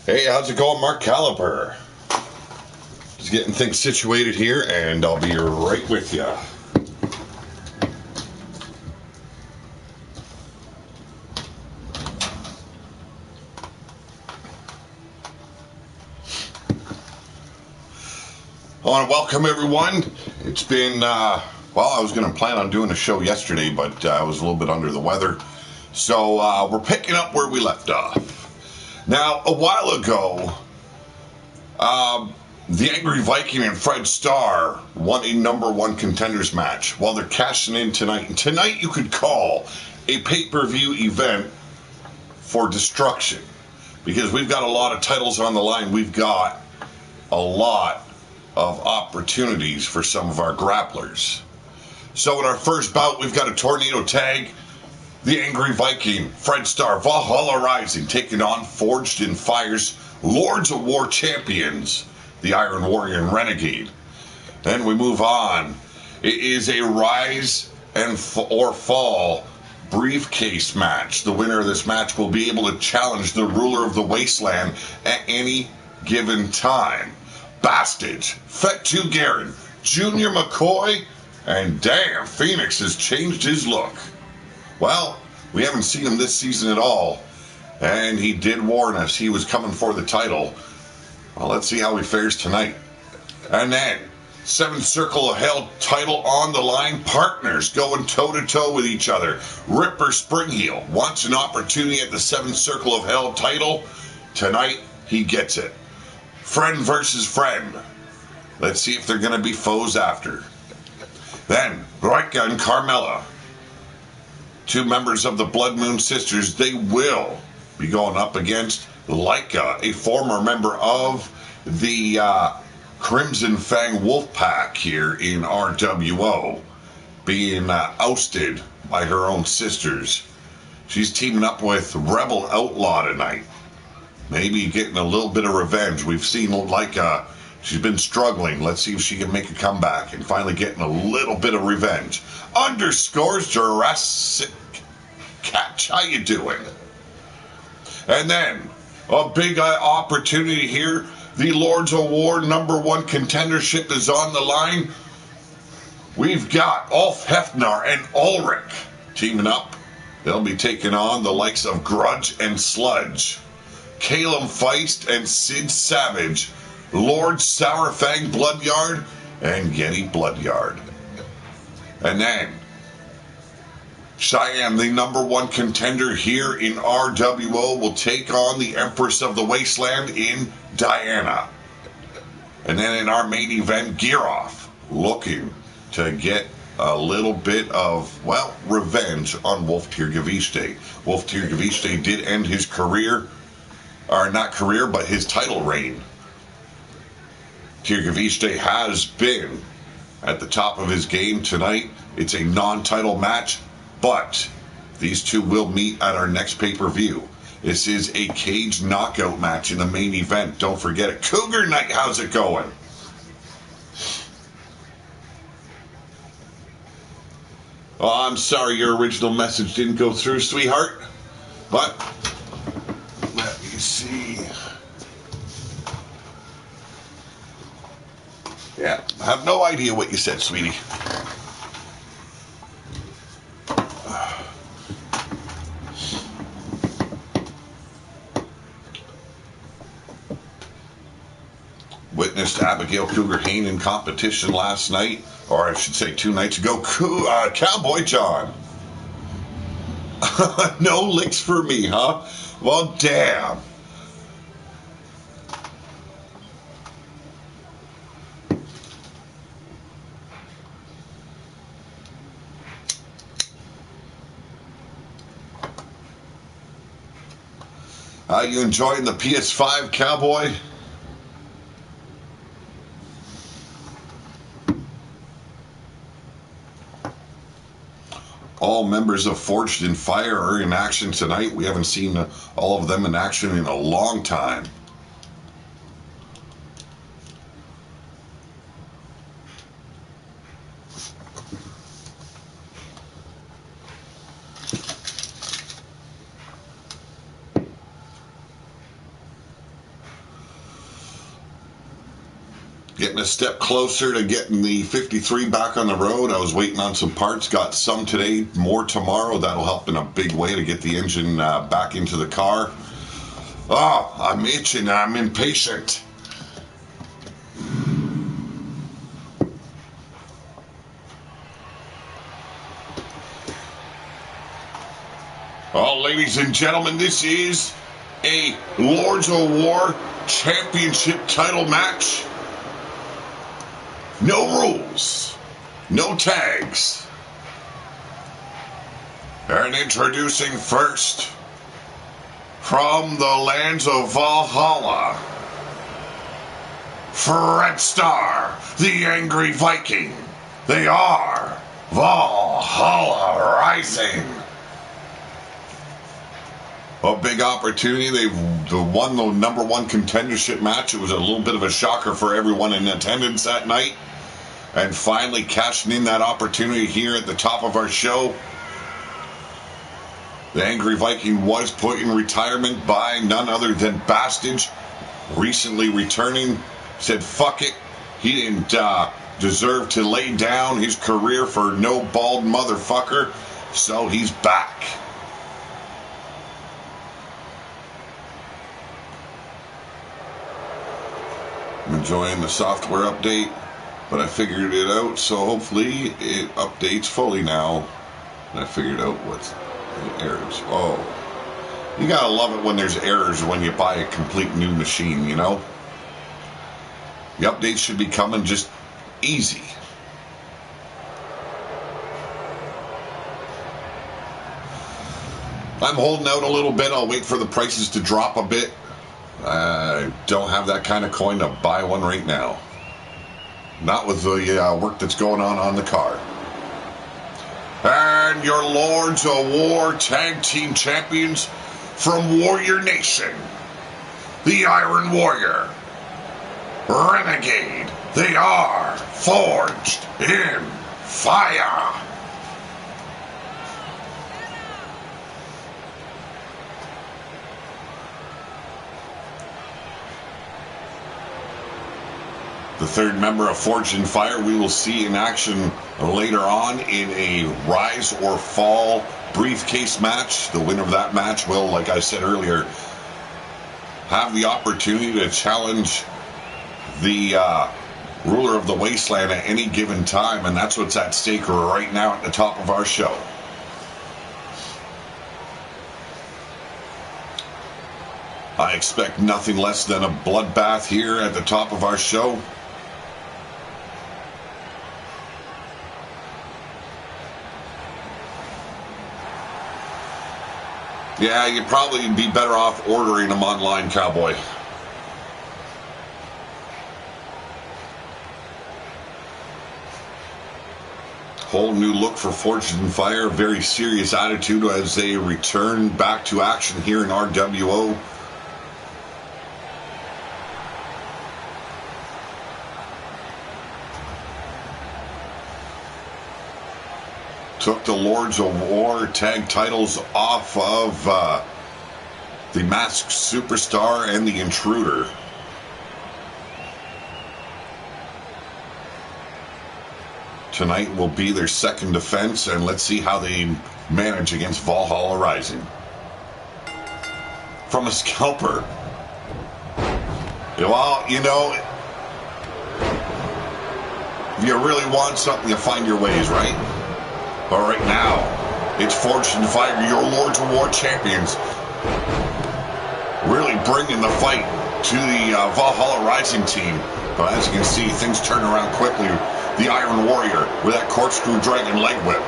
Hey, how's it going, Mark Caliper? Just getting things situated here, and I'll be right with you. I want to welcome everyone. It's been, I was going to plan on doing a show yesterday, but I was a little bit under the weather. So we're picking up where we left off. Now, a while ago, the Angry Viking and Fred Starr won a number one contenders match. Well, they're cashing in tonight. And tonight you could call a pay-per-view event for destruction. Because we've got a lot of titles on the line. We've got a lot of opportunities for some of our grapplers. So in our first bout, we've got a tornado tag. The Angry Viking, Fred Starr, Valhalla Rising, taking on Forged in Fire's Lords of War champions, the Iron Warrior and Renegade. Then we move on. It is a rise or fall briefcase match. The winner of this match will be able to challenge the ruler of the wasteland at any given time. Bastage, Fatu Garin, Junior McCoy, and damn, Phoenix has changed his look. Well, we haven't seen him this season at all, and he did warn us he was coming for the title. Well, let's see how he fares tonight. And then, Seventh Circle of Hell title on the line, partners going toe-to-toe with each other. Ripper Springheel wants an opportunity at the Seventh Circle of Hell title. Tonight, he gets it. Friend versus friend. Let's see if they're going to be foes after. Then, Roika and Carmella, two members of the Blood Moon Sisters, they will be going up against Laika, a former member of the Crimson Fang Wolfpack here in RWO, being ousted by her own sisters. She's teaming up with Rebel Outlaw tonight. Maybe getting a little bit of revenge. We've seen Laika, she's been struggling. Let's see if she can make a comeback and finally getting a little bit of revenge. Underscores Jurassic Catch. How you doing? And then, a big opportunity here. The Lords of War number one contendership is on the line. We've got Ulf Hefnar and Ulrich teaming up. They'll be taking on the likes of Grudge and Sludge, Caleb Feist and Sid Savage, Lord Sourfang Bloodyard, and Yeti Bloodyard. And then, Cheyenne, the number one contender here in RWO, will take on the Empress of the Wasteland in Diana. And then in our main event, Gearoff, looking to get a little bit of, revenge on Wolf Tirgavishte. Wolf Tirgavishte did end his career, or not career, but his title reign. Tirgavishte has been at the top of his game tonight. It's a non-title match, but these two will meet at our next pay-per-view. This is a cage knockout match in the main event. Don't forget it. Cougar Night, how's it going? Oh, I'm sorry your original message didn't go through, sweetheart. But, let me see. Yeah, I have no idea what you said, sweetie. Witnessed Abigail Cougar Hayne in competition last night, or I should say 2 nights ago. Cowboy John. No licks for me, huh? Well, damn. You enjoying the PS5, Cowboy? All members of Forged in Fire are in action tonight. We haven't seen all of them in action in a long time. Getting a step closer to getting the 53 back on the road. I was waiting on some parts. Got some today, more tomorrow. That'll help in a big way to get the engine back into the car. Oh, I'm itching. I'm impatient. Well, ladies and gentlemen, this is a Lords of War Championship title match. No rules, no tags. And introducing first, from the lands of Valhalla, Fred Starr, the Angry Viking. They are Valhalla Rising. A big opportunity. They've won the number one contendership match. It was a little bit of a shocker for everyone in attendance that night. And finally cashing in that opportunity here at the top of our show. The Angry Viking was put in retirement by none other than Bastage. Recently returning, said fuck it. He didn't deserve to lay down his career for no bald motherfucker. So he's back. I'm enjoying the software update, but I figured it out, so hopefully it updates fully now. And I figured out what's the errors. Oh, you gotta love it when there's errors when you buy a complete new machine, you know? The updates should be coming just easy. I'm holding out a little bit. I'll wait for the prices to drop a bit. I don't have that kind of coin to buy one right now. Not with the work that's going on the car. And your Lords of War Tag Team Champions from Warrior Nation, the Iron Warrior, Renegade. They are forged in fire. The third member of Forged in Fire we will see in action later on in a Rise or Fall briefcase match. The winner of that match will, like I said earlier, have the opportunity to challenge the ruler of the wasteland at any given time, and that's what's at stake right now at the top of our show. I expect nothing less than a bloodbath here at the top of our show. Yeah, you'd probably be better off ordering them online, cowboy. Whole new look for Forged in Fire. Very serious attitude as they return back to action here in RWO. Took the Lords of War tag titles off of the Masked Superstar and the Intruder. Tonight will be their second defense, and let's see how they manage against Valhalla Rising. From a scalper. Well, you know, if you really want something, you find your ways, right? But right now, it's Forged in Fire, your Lords of War champions, really bringing the fight to the Valhalla Rising team. But as you can see, things turn around quickly. The Iron Warrior with that corkscrew dragon leg whip.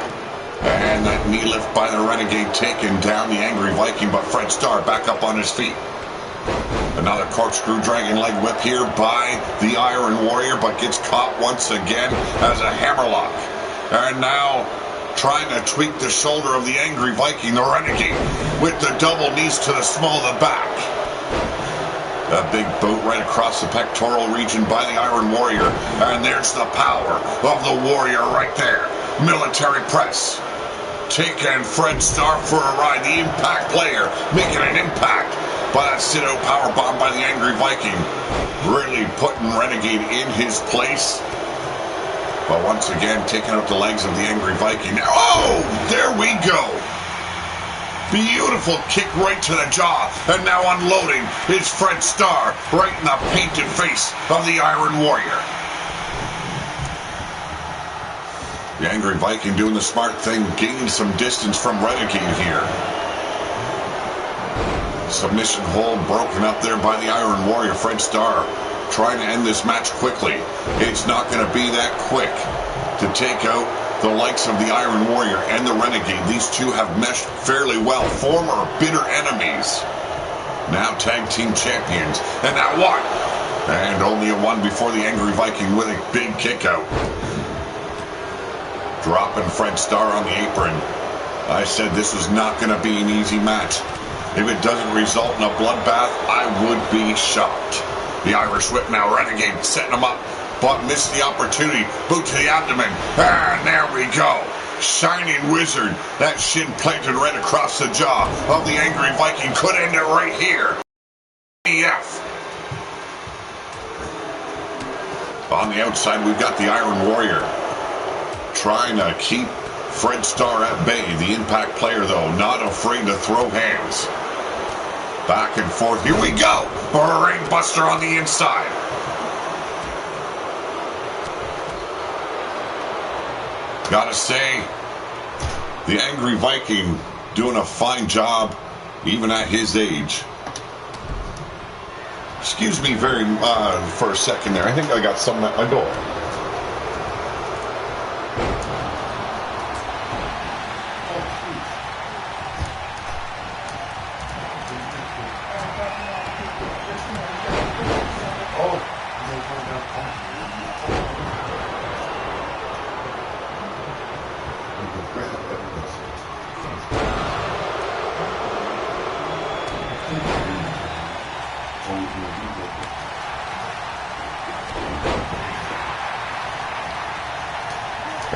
And that knee lift by the Renegade taking down the Angry Viking, but Fred Starr back up on his feet. Another corkscrew dragon leg whip here by the Iron Warrior, but gets caught once again as a hammerlock. And now trying to tweak the shoulder of the Angry Viking, the Renegade, with the double knees to the small of the back. A big boot right across the pectoral region by the Iron Warrior. And there's the power of the Warrior right there. Military press. Taking Fred Starr for a ride. The impact player making an impact But a sit-out powerbomb by the Angry Viking, really putting Renegade in his place. But once again, taking out the legs of the Angry Viking. Oh, there we go. Beautiful kick right to the jaw. And now unloading is Fred Starr right in the painted face of the Iron Warrior. The Angry Viking doing the smart thing, gaining some distance from Renegade here. Submission hold broken up there by the Iron Warrior. Fred Starr trying to end this match quickly. It's not going to be that quick to take out the likes of the Iron Warrior and the Renegade. These two have meshed fairly well. Former bitter enemies. Now tag team champions. And now one. And only a one before the Angry Viking with a big kick out. Dropping Fred Starr on the apron. I said this was not going to be an easy match. If it doesn't result in a bloodbath, I would be shocked. The Irish Whip now, Renegade setting him up, but missed the opportunity. Boot to the abdomen, and there we go. Shining Wizard, that shin planted right across the jaw of the Angry Viking. Could end it right here. EF. On the outside, we've got the Iron Warrior trying to keep Fred Starr at bay. The Impact player, though, not afraid to throw hands. Back and forth. Here we go. Brainbuster on the inside. Gotta say, the Angry Viking doing a fine job, even at his age. Excuse me for a second there. I think I got something at my door.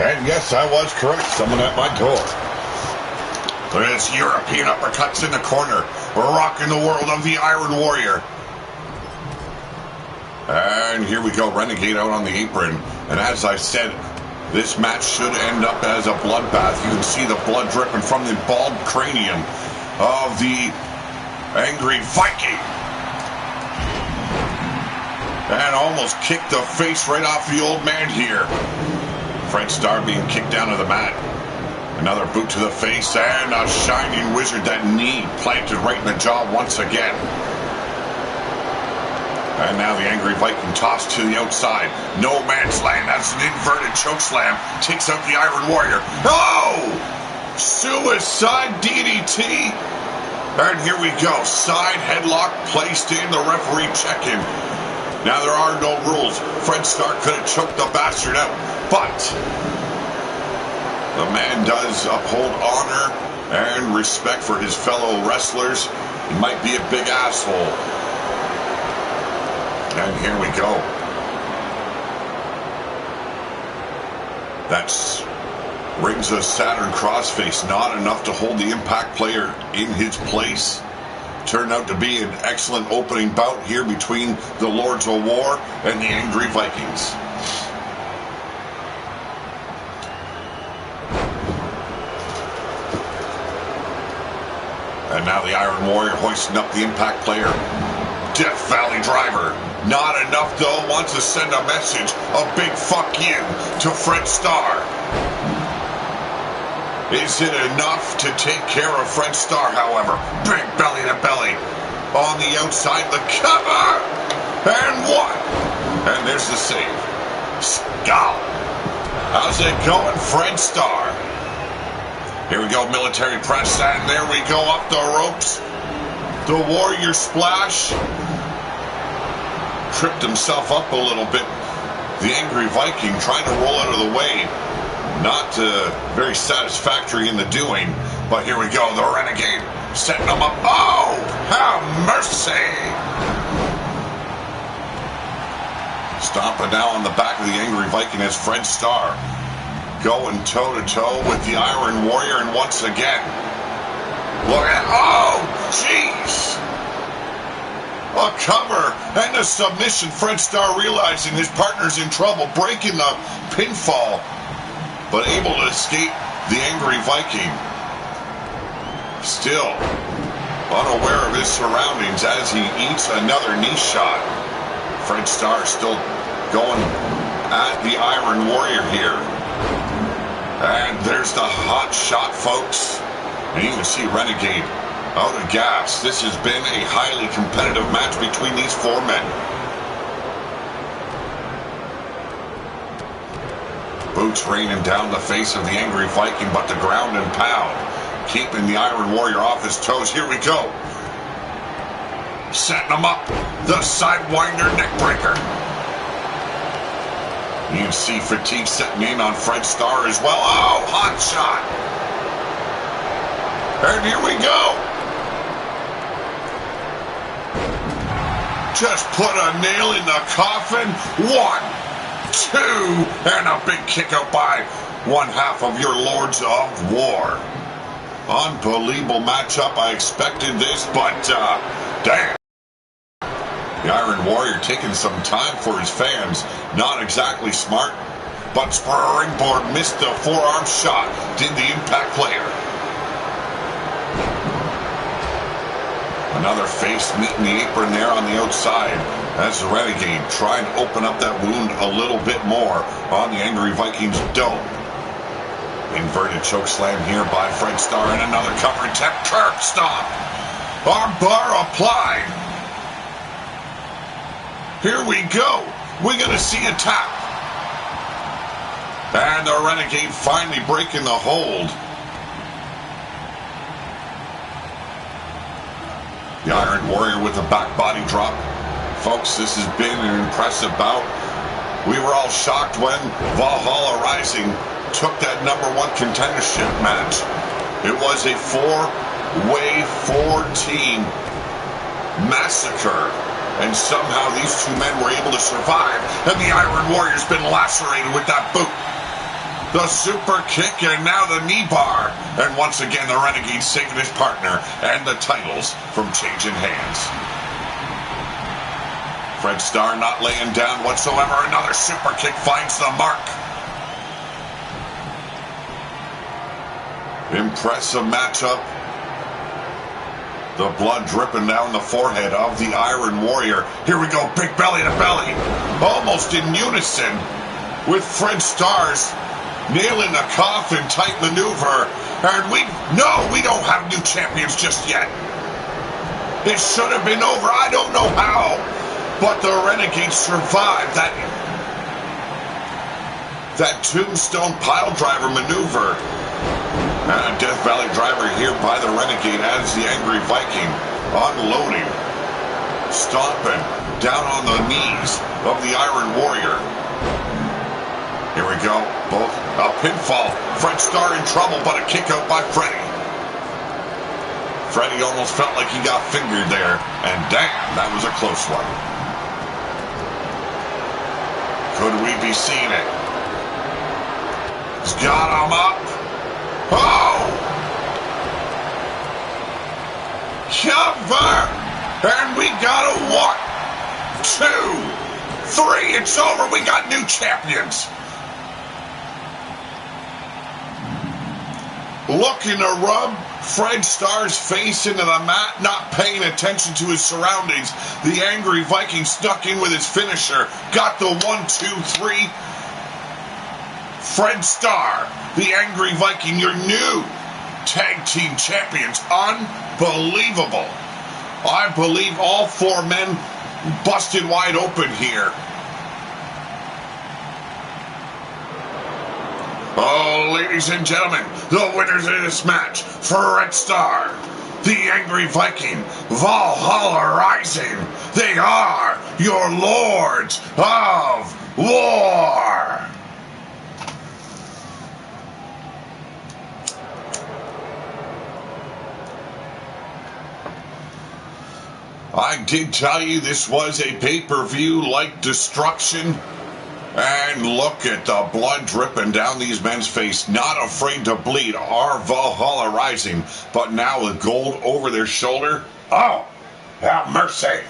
And yes, I was correct. Someone at my door. Look at this European uppercuts in the corner. Rocking the world of the Iron Warrior. And here we go. Renegade out on the apron. And as I said, this match should end up as a bloodbath. You can see the blood dripping from the bald cranium of the Angry Viking. And almost kicked the face right off the old man here. Fred Starr being kicked down to the mat. Another boot to the face and a Shining Wizard. That knee planted right in the jaw once again. And now the Angry Viking tossed to the outside. No man's land. That's an inverted choke slam. Takes out the Iron Warrior. Oh! Suicide DDT. And here we go. Side headlock placed in. The referee checking. Now there are no rules. Fred Starr could have choked the bastard out. But the man does uphold honor and respect for his fellow wrestlers. He might be a big asshole. And here we go. That's rings a Saturn crossface. Not enough to hold the Impact player in his place. Turned out to be an excellent opening bout here between the Lords of War and the Angry Vikings. And now the Iron Warrior hoisting up the Impact player. Death Valley Driver. Not enough, though. Wants to send a message. A big fuck you to Fred Starr. Is it enough to take care of Fred Starr, however? Big belly to belly. On the outside, the cover. And one. And there's the save. Skull. How's it going, Fred Starr? Here we go, military press, and there we go, up the ropes. The Warrior splash. Tripped himself up a little bit. The Angry Viking trying to roll out of the way. Not very satisfactory in the doing, but here we go, the Renegade setting him up. Oh, have mercy! Stomping down on the back of the Angry Viking as Fred Starr going toe-to-toe with the Iron Warrior, and once again, look at, oh, jeez! A cover and a submission. Fred Starr realizing his partner's in trouble, breaking the pinfall, but able to escape the Angry Viking. Still unaware of his surroundings as he eats another knee shot. Fred Starr still going at the Iron Warrior here. And there's the hot shot, folks. And you can see Renegade out of gas. This has been a highly competitive match between these four men. Boots raining down the face of the Angry Viking, but the ground and pound, keeping the Iron Warrior off his toes. Here we go. Setting him up. The Sidewinder neckbreaker. You can see fatigue setting in on Fred Starr as well. Oh, hot shot. And here we go. Just put a nail in the coffin. 1, 2, and a big kick out by one half of your Lords of War. Unbelievable matchup. I expected this, but damn. The Iron Warrior taking some time for his fans. Not exactly smart, but springboard missed the forearm shot. Did the Impact player. Another face meeting the apron there on the outside as the Renegade trying to open up that wound a little bit more on the Angry Viking's dome. Inverted choke slam here by Fred Starr and another cover attempt. Curb stomp. Arm bar applied. Here we go. We're going to see a tap. And the Renegade finally breaking the hold. The Iron Warrior with a back body drop. Folks, this has been an impressive bout. We were all shocked when Valhalla Rising took that #1 contendership match. It was a 4-way, 4-team massacre. And somehow these two men were able to survive. And the Iron Warrior's been lacerated with that boot. The super kick and now the knee bar. And once again, the Renegade saving his partner and the titles from changing hands. Fred Starr not laying down whatsoever. Another super kick finds the mark. Impressive matchup. The blood dripping down the forehead of the Iron Warrior. Here we go, big belly to belly. Almost in unison with Fred Starr's nailing the coffin type maneuver. And we don't have new champions just yet. It should have been over. I don't know how. But the Renegade survived that tombstone pile driver maneuver. And a Death Valley driver here by the Renegade as the Angry Viking unloading, stomping down on the knees of the Iron Warrior. Here we go, both a pinfall. Fred Starr in trouble, but a kick out by Freddy. Freddy almost felt like he got fingered there, and damn, that was a close one. Could we be seeing it? He's got him up. Oh! Cover! And we got a 1, 2, 3. It's over. We got new champions. Looking to rub Fred Starr's face into the mat, not paying attention to his surroundings. The Angry Viking stuck in with his finisher. Got the 1, 2, 3. Fred Starr, the Angry Viking, your new tag team champions. Unbelievable. I believe all four men busted wide open here. Oh, ladies and gentlemen, the winners of this match, Fred Starr, the Angry Viking, Valhalla Rising. They are your Lords of War. I did tell you this was a pay-per-view like Destruction. And look at the blood dripping down these men's face. Not afraid to bleed. Our Valhalla Rising. But now with gold over their shoulder. Oh, have mercy.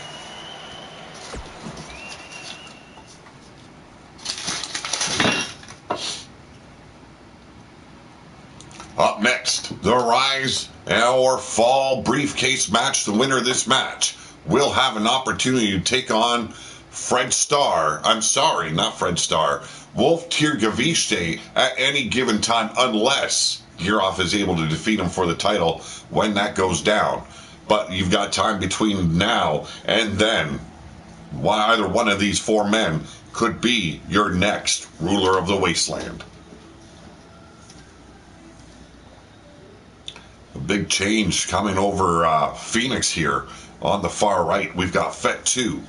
Up next, the Rise or Fall briefcase match. The winner of this match will have an opportunity to take on Fred Starr. I'm sorry, not Fred Starr. Wolf Tirgavishte at any given time, unless Giroff is able to defeat him for the title when that goes down. But you've got time between now and then. Either one of these four men could be your next ruler of the wasteland. A big change coming over Phoenix here on the far right. We've got Fet 2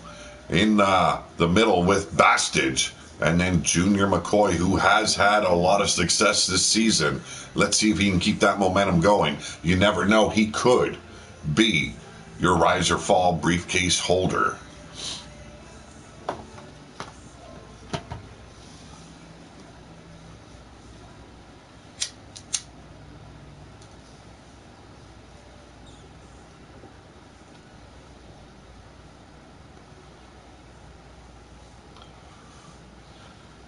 in the middle with Bastage, and then Junior McCoy, who has had a lot of success this season. Let's see if he can keep that momentum going. You never know, he could be your Rise or Fall briefcase holder.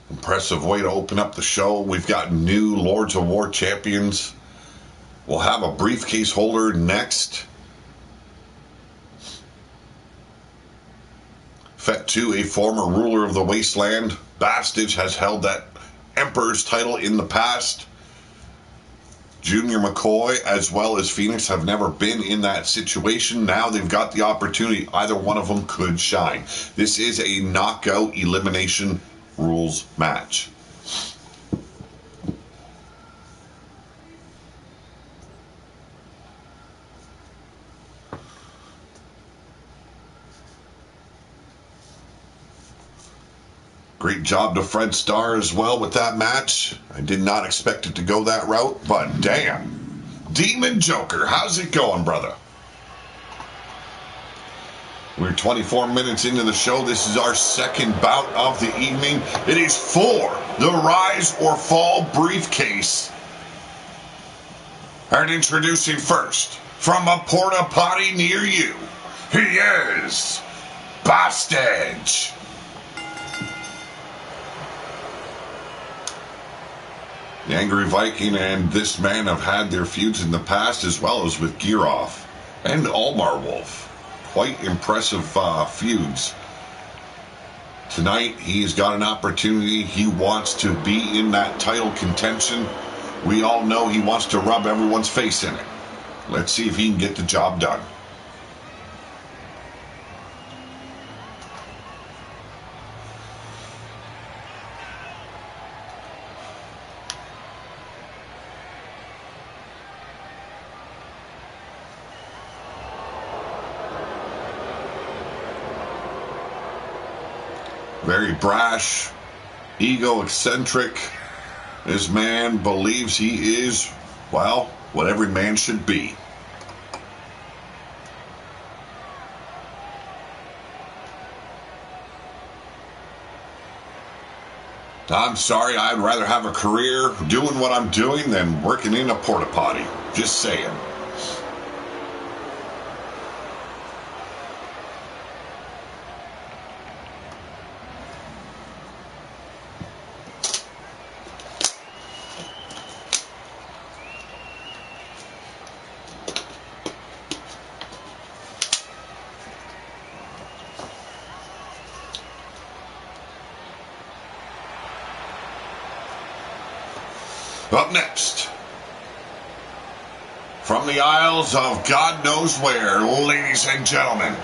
Impressive way to open up the show. We've got new Lords of War champions. We'll have a briefcase holder next. Fet 2, a former ruler of the wasteland. Bastage has held that Emperor's title in the past. Junior McCoy as well as Phoenix have never been in that situation. Now they've got the opportunity. Either one of them could shine. This is a knockout elimination rules match. Great job to Fred Starr as well with that match. I did not expect it to go that route, but damn. Demon Joker, how's it going, brother? We're 24 minutes into the show. This is our second bout of the evening. It is for the Rise or Fall briefcase. And introducing first, from a porta potty near you, he is Bastage. The Angry Viking and this man have had their feuds in the past, as well as with Giroff and Almar Wolf. Quite impressive feuds. Tonight, he's got an opportunity. He wants to be in that title contention. We all know he wants to rub everyone's face in it. Let's see if he can get the job done. Very brash, ego-eccentric. This man believes he is, well, what every man should be. I'm sorry, I'd rather have a career doing what I'm doing than working in a porta potty. Just saying. Up next, from the Isles of God knows where, ladies and gentlemen,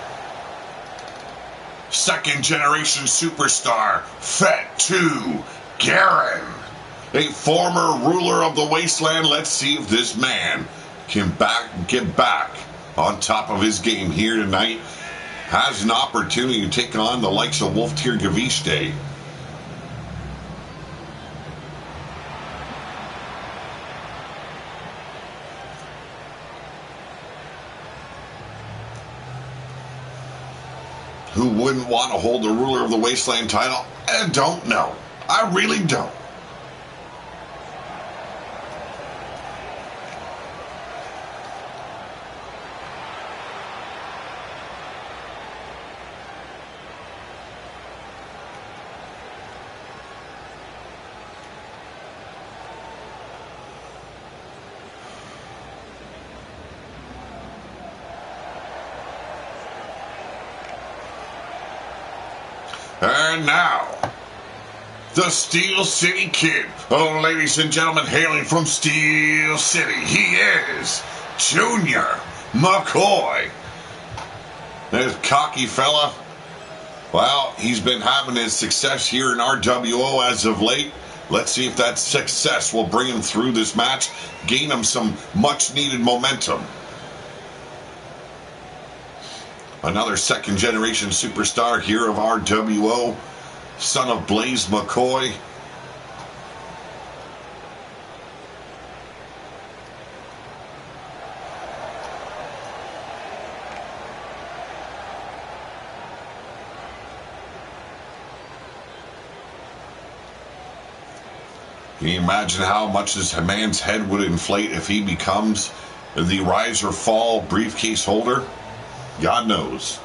second generation superstar, Fet 2, Garen, a former ruler of the wasteland. Let's see if this man can get back on top of his game here tonight. Has an opportunity to take on the likes of Wolf Tirgavishte. Who wouldn't want to hold the ruler of the wasteland title? I don't know. I really don't. And now, the Steel City Kid. Oh, ladies and gentlemen, hailing from Steel City, he is Junior McCoy. This cocky fella, well, he's been having his success here in RWO as of late. Let's see if that success will bring him through this match, gain him some much-needed momentum. Another second-generation superstar here of RWO, son of Blaze McCoy. Can you imagine how much this man's head would inflate if he becomes the rise or fall briefcase holder? God knows.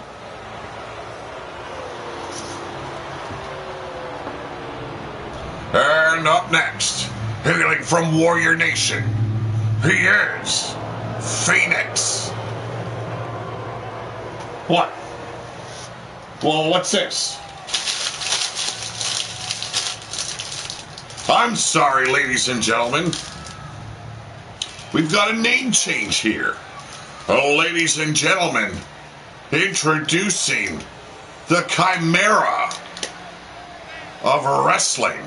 And up next, hailing from Warrior Nation, he is Phoenix. What? Well, what's this? I'm sorry, ladies and gentlemen. We've got a name change here. Oh, ladies and gentlemen, introducing the Chimera of wrestling.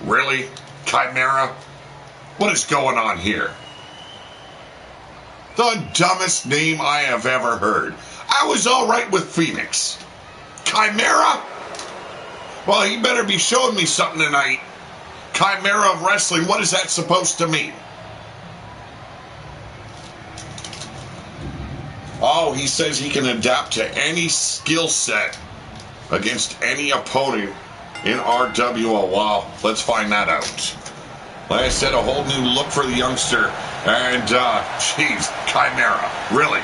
Really? Chimera? What is going on here? The dumbest name I have ever heard. I was all right with Phoenix. Chimera? Well, he better be showing me something tonight. Chimera of wrestling, what is that supposed to mean? Oh, he says he can adapt to any skill set against any opponent in RWO. Wow, let's find that out. Like I said, a whole new look for the youngster. And, geez, Chimera, really?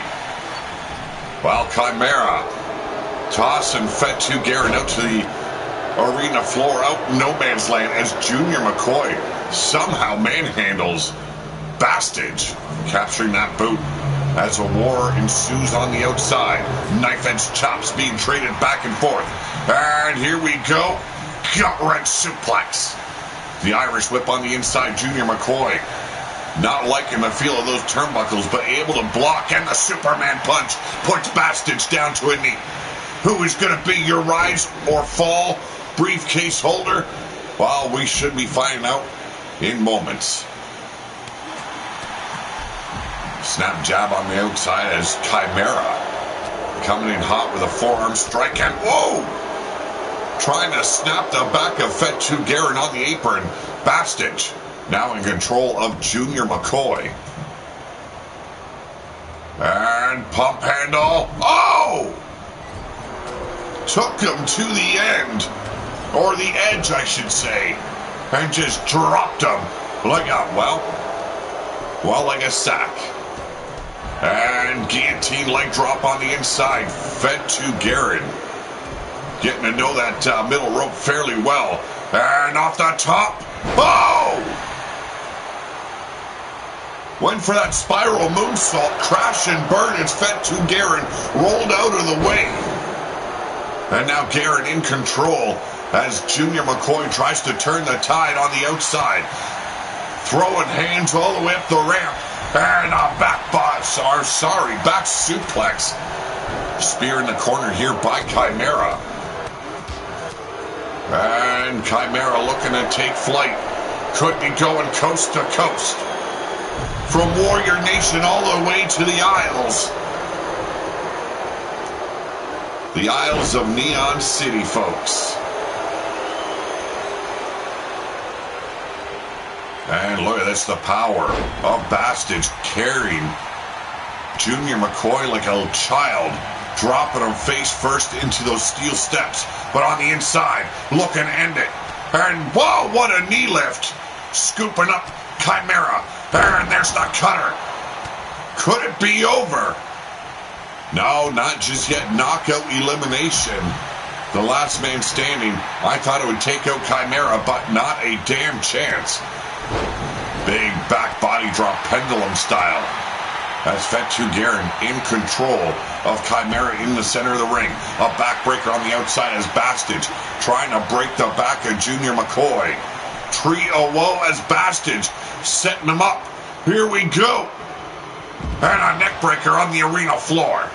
Well, Chimera tossing Fatu Garrett out to the arena floor, out in no man's land, as Junior McCoy somehow manhandles Bastage, capturing that boot as a war ensues on the outside. Knife-edge chops being traded back and forth. And here we go. Gut-wrench suplex. The Irish whip on the inside. Junior McCoy not liking the feel of those turnbuckles, but able to block, and the Superman punch puts Bastage down to a knee. Who is going to be your rise or fall briefcase holder? Well, we should be finding out in moments. Snap jab on the outside as Chimera coming in hot with a forearm strike, and whoa! Trying to snap the back of Fatu Garrett on the apron. Bastage now in control of Junior McCoy. And pump handle. Oh! Took him to the end. Or the edge, I should say. And just dropped him like a, well, like a sack. And guillotine leg drop on the inside. Fatu Garrett getting to know that middle rope fairly well. And off the top. Oh! Went for that spiral moonsault. Crash and burn as Fatu Garrett rolled out of the way. And now Garrett in control as Junior McCoy tries to turn the tide on the outside. Throwing hands all the way up the ramp. And a back suplex. Spear in the corner here by Chimera. And Chimera looking to take flight. Could be going coast to coast. From Warrior Nation all the way to the Isles. The Isles of Neon City, folks. And look at this, the power of Bastage carrying Junior McCoy like a child, dropping him face first into those steel steps. But on the inside, looking to end it. And whoa, what a knee lift. Scooping up Chimera. And there's the cutter. Could it be over? No, not just yet. Knockout elimination. The last man standing. I thought it would take out Chimera, but not a damn chance. Big back body drop, pendulum style. As Fatu Guerin in control of Chimera in the center of the ring. A backbreaker on the outside as Bastage trying to break the back of Junior McCoy. Trio woe as Bastage setting him up. Here we go. And a neckbreaker on the arena floor.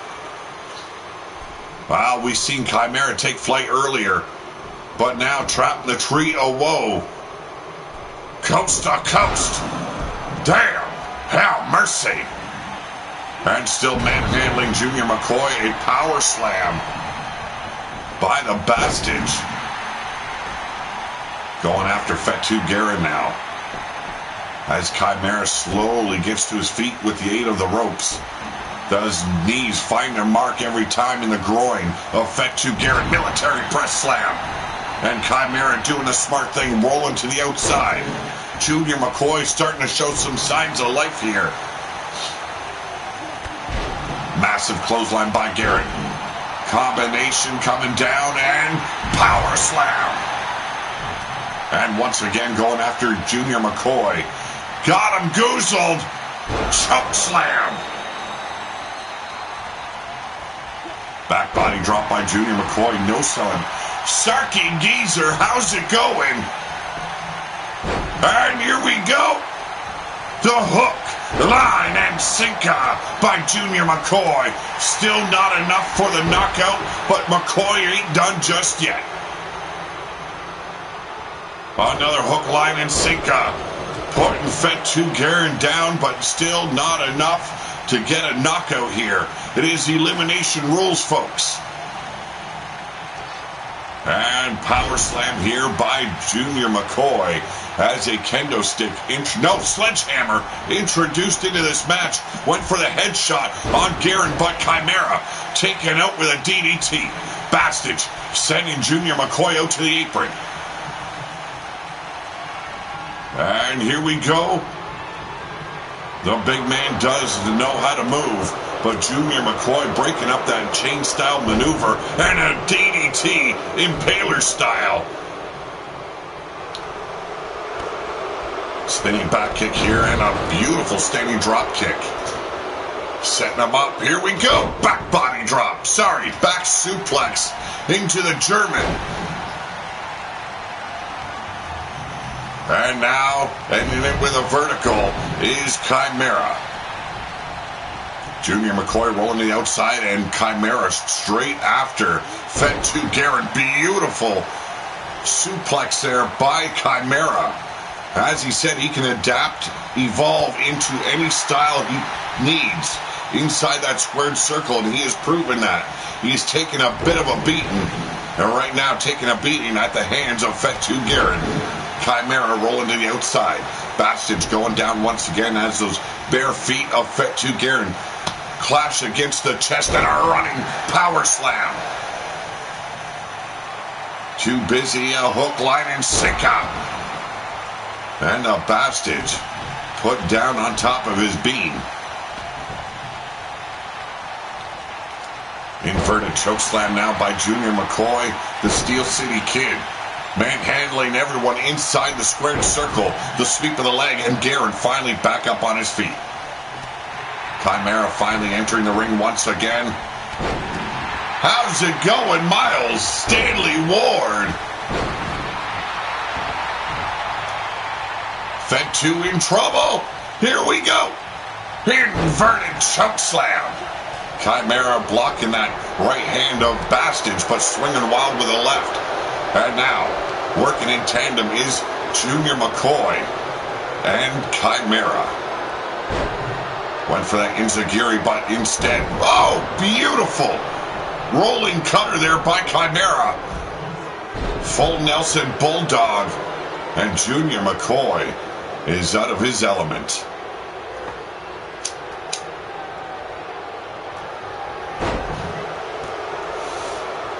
Well, we've seen Chimera take flight earlier, but now trapped in the Trio woe. Coast to coast. Damn. Hell mercy. And still manhandling Junior McCoy. A power slam by the Bastage. Going after Fatu Guerin now. As Chimera slowly gets to his feet with the aid of the ropes. Does knees find their mark every time in the groin of Fatu Guerin. Military press slam. And Chimera doing the smart thing, rolling to the outside. Junior McCoy starting to show some signs of life here. Massive clothesline by Guerin. Combination coming down and power slam. And once again going after Junior McCoy. Got him goozled. Choke slam. Back body drop by Junior McCoy. No selling. Sarky Geezer, how's it going? And here we go. The hook, line, and sinker by Junior McCoy. Still not enough for the knockout, but McCoy ain't done just yet. Another hook, line, and sinker. Putting Fatu Guerin down, but still not enough to get a knockout here. It is elimination rules, folks. And power slam here by Junior McCoy as a kendo stick, sledgehammer introduced into this match. Went for the headshot on Guerin, but Chimera taken out with a DDT. Bastage sending Junior McCoy out to the apron. And here we go. The big man does know how to move, but Junior McCoy breaking up that chain-style maneuver and a DDT, Impaler style. Spinning back kick here and a beautiful standing drop kick. Setting him up. Here we go. Back body drop. Back suplex into the German. And now, ending it with a vertical, is Chimera. Junior McCoy rolling to the outside, and Chimera straight after Fatu Guerin. Beautiful suplex there by Chimera. As he said, he can adapt, evolve into any style he needs inside that squared circle, and he has proven that. He's taken a bit of a beating, and right now taking a beating at the hands of Fatu Guerin. Chimera rolling to the outside. Bastage going down once again as those bare feet of Fatu Guerin clash against the chest and a running power slam. Too busy, a hook, line, and sinker. And a Bastage put down on top of his beam. Inverted chokeslam now by Junior McCoy, the Steel City Kid. Manhandling everyone inside the squared circle. The sweep of the leg, and Guerin finally back up on his feet. Chimera finally entering the ring once again. How's it going, Miles Stanley Ward? Fatu in trouble. Here we go. Inverted chokeslam. Chimera blocking that right hand of Bastage, but swinging wild with the left. And now, working in tandem is Junior McCoy and Chimera. Went for that Enziguri, but instead, oh, beautiful rolling cutter there by Chimera. Full Nelson Bulldog, and Junior McCoy is out of his element.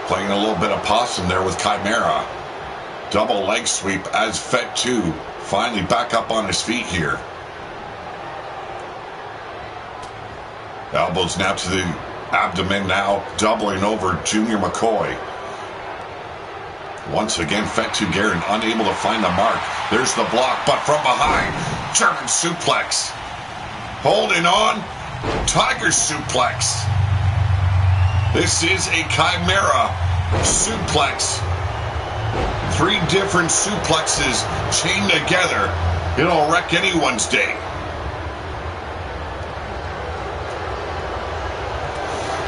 Playing a little bit of possum there with Chimera. Double leg sweep as Fatu finally back up on his feet here. Elbows now to the abdomen now, doubling over Junior McCoy. Once again, Fatu Guerin unable to find the mark. There's the block, but from behind, German suplex. Holding on, Tiger suplex. This is a Chimera suplex. 3 different suplexes chained together. It'll wreck anyone's day.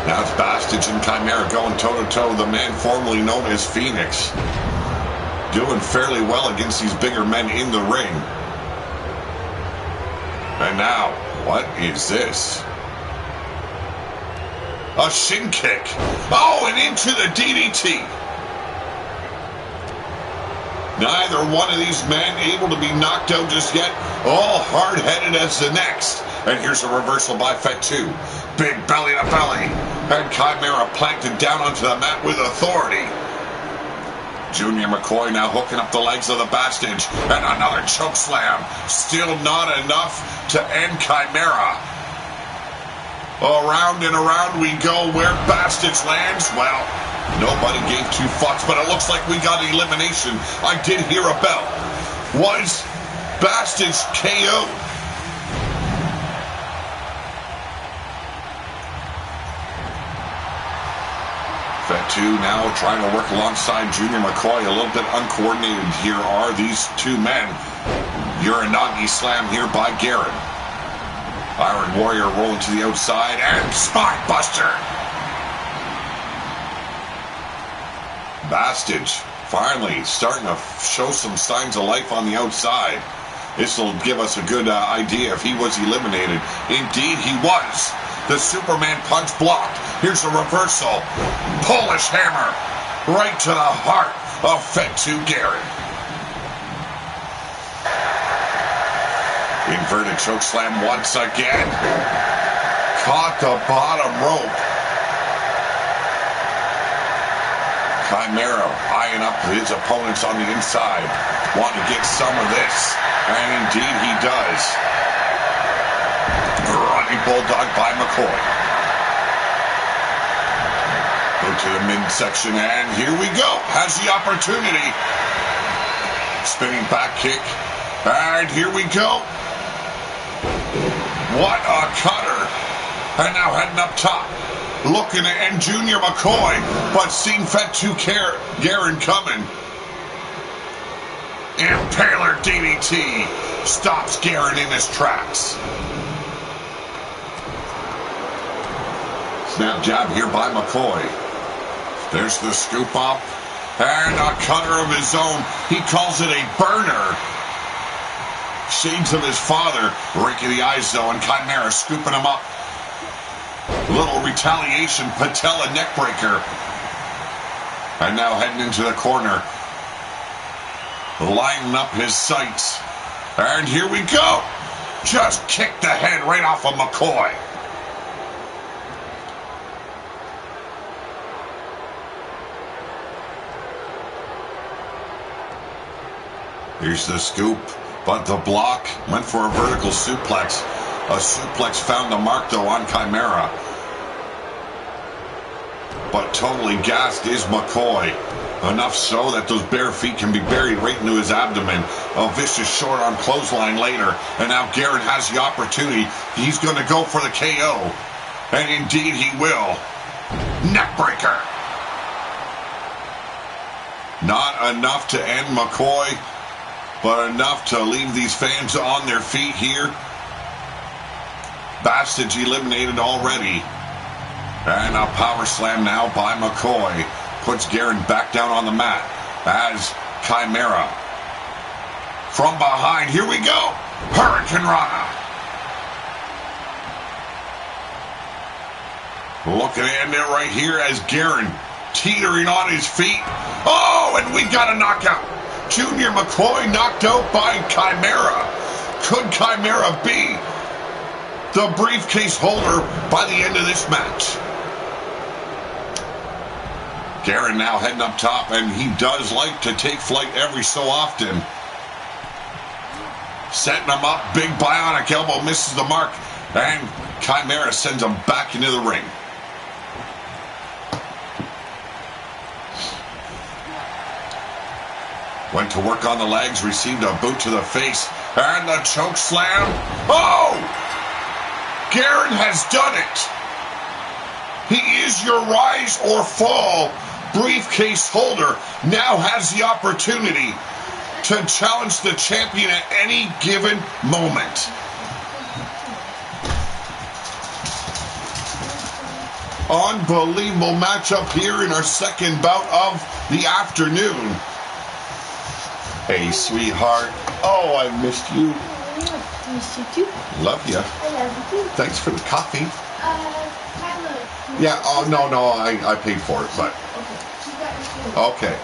Now it's Bastage and Chimera going toe-to-toe. The man formerly known as Phoenix. Doing fairly well against these bigger men in the ring. And now, what is this? A shin kick. Oh, and into the DDT. Neither one of these men able to be knocked out just yet. All hard-headed as the next. And here's a reversal by Fatu. Big belly to belly. And Chimera planted down onto the mat with authority. Junior McCoy now hooking up the legs of the Bastage. And another choke slam. Still not enough to end Chimera. Around and around we go. Where Bastage lands, well, nobody gave 2 fucks, but it looks like we got elimination. I did hear a bell. Was Bastage KO? Fatu now trying to work alongside Junior McCoy. A little bit uncoordinated here are these 2 men. Uranagi slam here by Garrett. Iron Warrior rolling to the outside and spine buster. Bastage finally starting to show some signs of life on the outside. This will give us a good idea if he was eliminated. Indeed, he was. The Superman punch blocked. Here's a reversal. Polish hammer right to the heart of Fatu Garrett. Inverted choke slam once again. Caught the bottom rope. Chimera eyeing up his opponents on the inside. Wanting to get some of this. And indeed he does. Running bulldog by McCoy. Go to the midsection and here we go. Has the opportunity. Spinning back kick. And here we go. What a cutter. And now heading up top. Looking to end Junior McCoy. But seeing Fatu Garrett coming. Impaler DDT. Stops Garrett in his tracks. Snap jab here by McCoy. There's the scoop up. And a cutter of his own. He calls it a burner. Shades of his father. Rake of the eyes though, and Chimera scooping him up. Little retaliation, patella neckbreaker. And now heading into the corner. Lining up his sights. And here we go. Just kicked the head right off of McCoy. Here's the scoop. But the block went for a vertical suplex. A suplex found the mark, though, on Chimera. But totally gassed is McCoy. Enough so that those bare feet can be buried right into his abdomen. A vicious short arm clothesline later. And now Garrett has the opportunity. He's going to go for the KO. And indeed he will. Neckbreaker. Not enough to end McCoy. But enough to leave these fans on their feet here. Bastage eliminated already. And a power slam now by McCoy. Puts Garrett back down on the mat. As Chimera. From behind, here we go. Hurricane Rana. Looking at it right here as Garrett teetering on his feet. Oh, and we got a knockout. Junior McCoy knocked out by Chimera. Could Chimera be the briefcase holder by the end of this match? Garrett now heading up top, and he does like to take flight every so often. Setting him up, big bionic elbow misses the mark, and Chimera sends him back into the ring. Went to work on the legs, received a boot to the face, and the choke slam. Oh! Garen has done it. He is your rise or fall briefcase holder. Now has the opportunity to challenge the champion at any given moment. Unbelievable matchup here in our second bout of the afternoon. Hey, sweetheart. Oh, I missed you. I missed you too. Love you. I love you too. Thanks for the coffee. Tyler. Yeah, oh, no, I paid for it, but... Okay.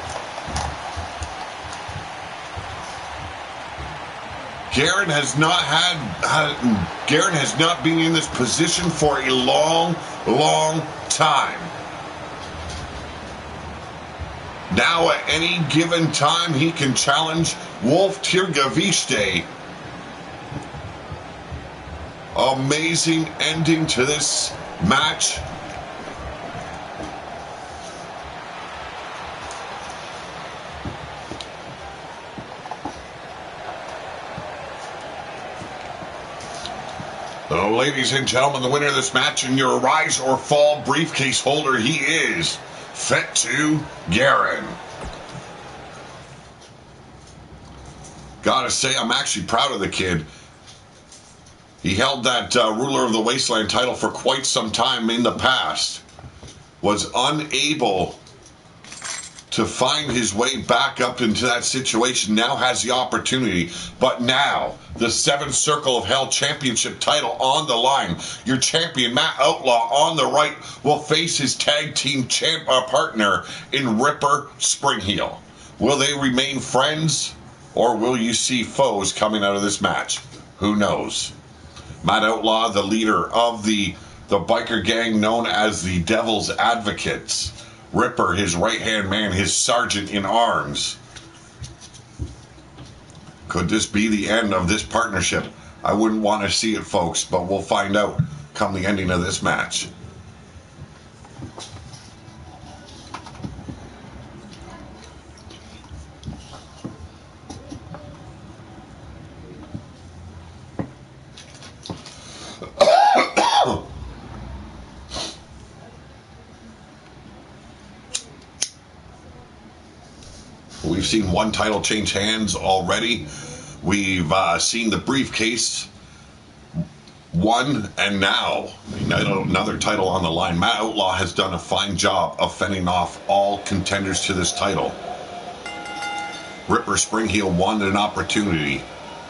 Garen has not been in this position for a long time. Now at any given time he can challenge Wolf Tirgaviste. Amazing ending to this match. So, ladies and gentlemen, the winner of this match and your rise or fall briefcase holder, he is Fettu Garen. Gotta say, I'm actually proud of the kid. He held that Ruler of the Wasteland title for quite some time in the past. Was unable to find his way back up into that situation. Now has the opportunity. But now, the 7th Circle of Hell Championship title on the line. Your champion, Matt Outlaw, on the right, will face his tag team partner in Ripper Springheel. Will they remain friends, or will you see foes coming out of this match? Who knows? Matt Outlaw, the leader of the biker gang known as the Devil's Advocates. Ripper, his right-hand man, his sergeant in arms. Could this be the end of this partnership? I wouldn't want to see it, folks, but we'll find out come the ending of this match. We've seen one title change hands already. We've seen the briefcase won, and now another title on the line. Matt Outlaw has done a fine job of fending off all contenders to this title. Ripper Springheel won an opportunity.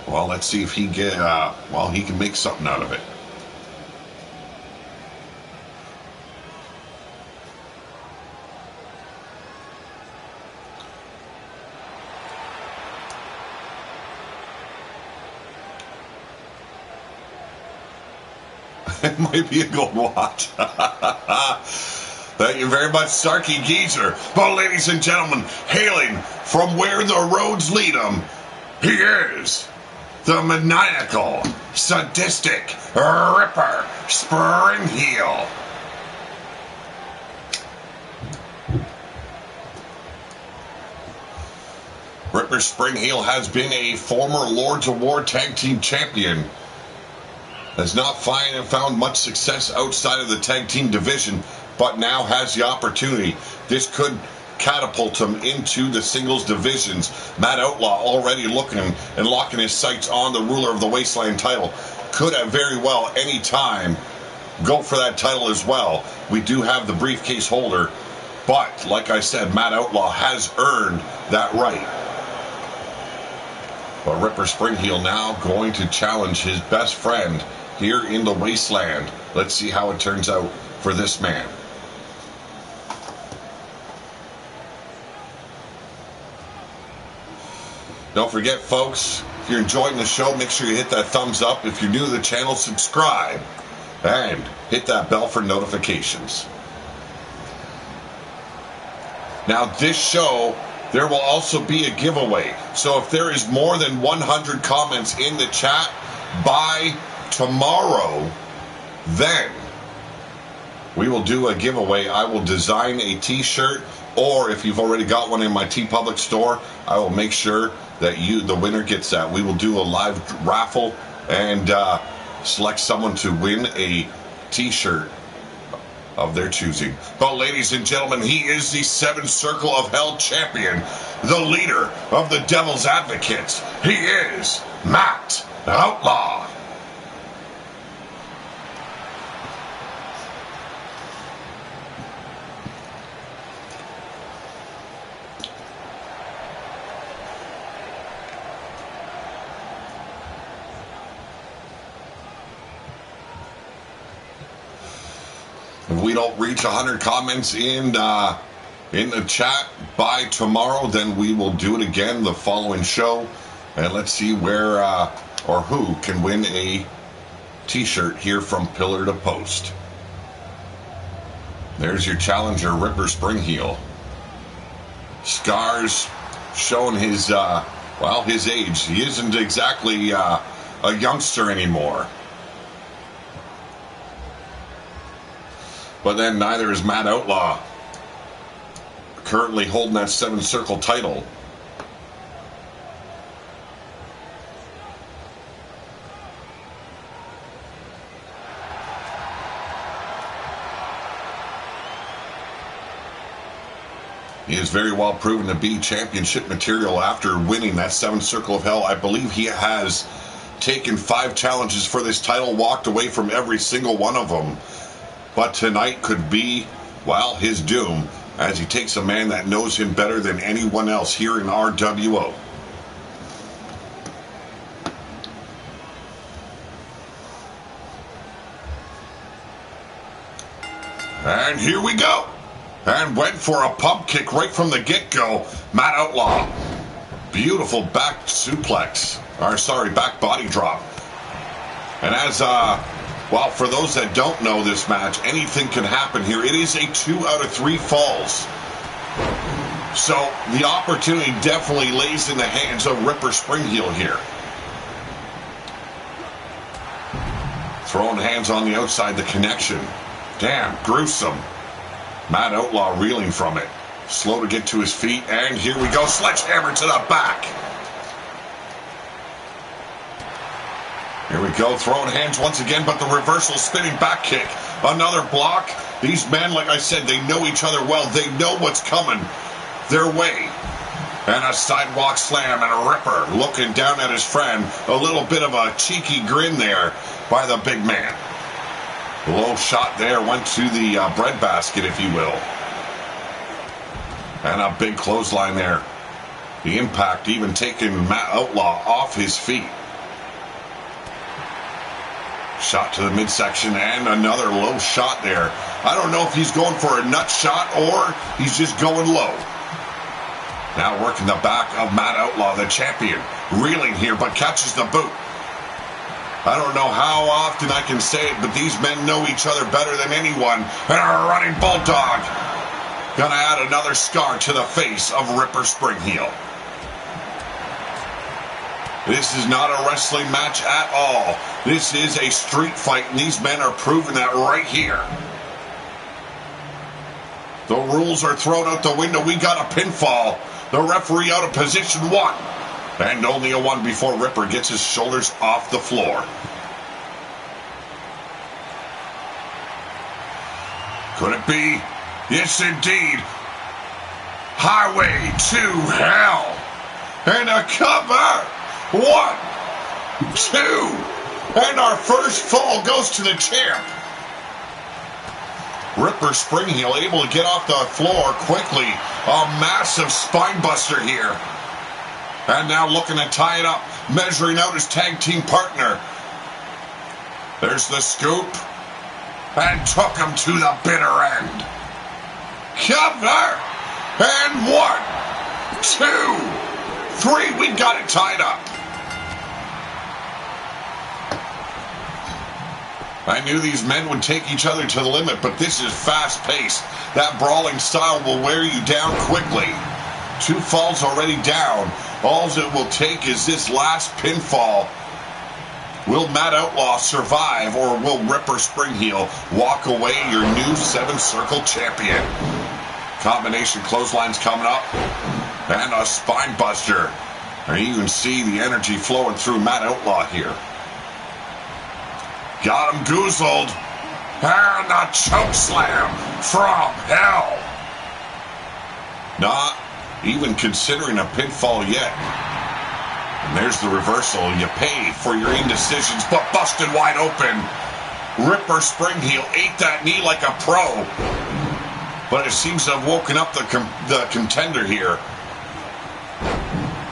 Well, let's see if he he can make something out of it. It might be a good watch. Thank you very much, Sarky Geezer. But ladies and gentlemen, hailing from where the roads lead him, he is the maniacal, sadistic Ripper Springheel. Ripper Springheel has been a former Lords of War Tag Team Champion. Has not found much success outside of the tag team division, but now has the opportunity. This could catapult him into the singles divisions. Matt Outlaw already looking and locking his sights on the Ruler of the Wasteland title. Could have very well any time go for that title as well. We do have the briefcase holder, but like I said, Matt Outlaw has earned that right. But Ripper Springheel now going to challenge his best friend here in the Wasteland. Let's see how it turns out for this man. Don't forget, folks, if you're enjoying the show, make sure you hit that thumbs up. If you're new to the channel, subscribe and hit that bell for notifications. Now, this show, there will also be a giveaway. So if there is more than 100 comments in the chat by tomorrow, then we will do a giveaway. I will design a t-shirt, or if you've already got one in my TeePublic store, I will make sure that the winner gets that. We will do a live raffle, and select someone to win a t-shirt of their choosing. But ladies and gentlemen, he is the 7th Circle of Hell champion, the leader of the Devil's Advocates. He is Matt Outlaw. If we don't reach 100 comments in the chat by tomorrow, then we will do it again the following show. And let's see where or who can win a t-shirt here from Pillar to Post. There's your challenger, Ripper Springheel. Scars showing his, his age. He isn't exactly a youngster anymore. But then neither is Matt Outlaw, currently holding that 7th Circle title. He is very well proven to be championship material after winning that 7th Circle of Hell. I believe he has taken 5 challenges for this title, walked away from every single one of them. But tonight could be, well, his doom, as he takes a man that knows him better than anyone else here in RWO. And here we go. And went for a pump kick right from the get-go. Matt Outlaw. Beautiful back suplex. Back body drop. And as, for those that don't know this match, anything can happen here. It is a 2 out of 3 falls. So the opportunity definitely lays in the hands of Ripper Springheel here. Throwing hands on the outside, the connection. Damn, gruesome. Matt Outlaw reeling from it. Slow to get to his feet, and here we go. Sledgehammer to the back. Here we go, throwing hands once again, but the reversal spinning back kick. Another block. These men, like I said, they know each other well. They know what's coming their way. And a sidewalk slam, and a Ripper looking down at his friend. A little bit of a cheeky grin there by the big man. A low shot there, went to the breadbasket, if you will. And a big clothesline there. The impact even taking Matt Outlaw off his feet. Shot to the midsection and another low shot there. I don't know if he's going for a nut shot or he's just going low. Now working the back of Matt Outlaw, the champion. Reeling here, but catches the boot. I don't know how often I can say it, but these men know each other better than anyone. And a running bulldog. Gonna add another scar to the face of Ripper Springheel. This is not a wrestling match at all. This is a street fight, and these men are proving that right here. The rules are thrown out the window. We got a pinfall. The referee out of position 1. And only a 1 before Ripper gets his shoulders off the floor. Could it be? Yes, indeed. Highway to Hell. And a cover. 1, 2, and our first fall goes to the champ. Ripper Springheel able to get off the floor quickly. A massive spine buster here. And now looking to tie it up, measuring out his tag team partner. There's the scoop. And took him to the bitter end. Cover. And 1, 2, 3. We got it tied up. I knew these men would take each other to the limit, but this is fast-paced. That brawling style will wear you down quickly. 2 falls already down. All it will take is this last pinfall. Will Matt Outlaw survive, or will Ripper Springheel walk away your new 7th Circle champion? Combination clotheslines coming up. And a spine buster. And you can see the energy flowing through Matt Outlaw here. Got him goozled. And a choke slam from hell. Not even considering a pinfall yet. And there's the reversal. You pay for your indecisions, but busted wide open. Ripper Spring Heel ate that knee like a pro. But it seems to have woken up the contender here.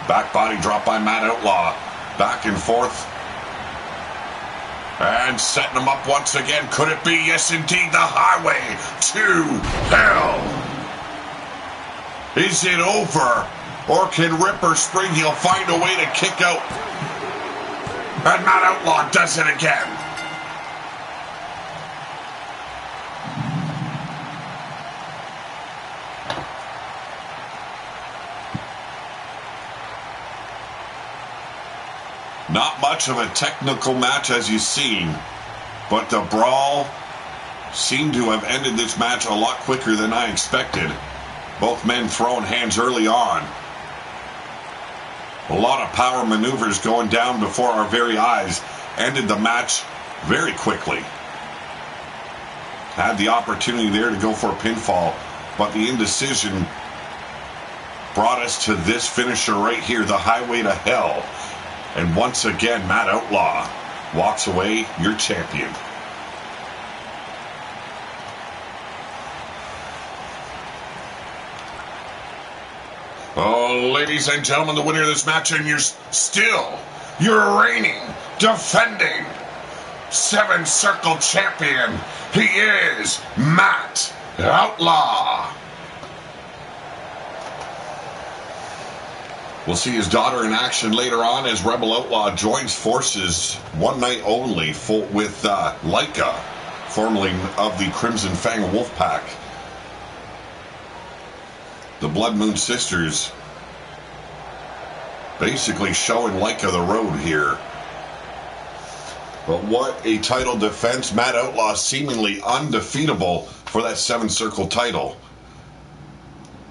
Back body drop by Matt Outlaw. Back and forth. And setting him up once again. Could it be? Yes, indeed. The highway to hell. Is it over? Or can Ripper Spring Heel find a way to kick out? And Matt Outlaw does it again. Not much of a technical match as you've seen, but the brawl seemed to have ended this match a lot quicker than I expected. Both men throwing hands early on. A lot of power maneuvers going down before our very eyes. Ended the match very quickly. Had the opportunity there to go for a pinfall, but the indecision brought us to this finisher right here, the highway to hell. And once again, Matt Outlaw walks away your champion. Oh, ladies and gentlemen, the winner of this match, and you're reigning, defending, 7-circle champion. He is Matt Outlaw. We'll see his daughter in action later on as Rebel Outlaw joins forces one night only with Laika, formerly of the Crimson Fang Wolfpack. The Blood Moon Sisters basically showing Laika the road here. But what a title defense. Matt Outlaw seemingly undefeatable for that 7-circle title.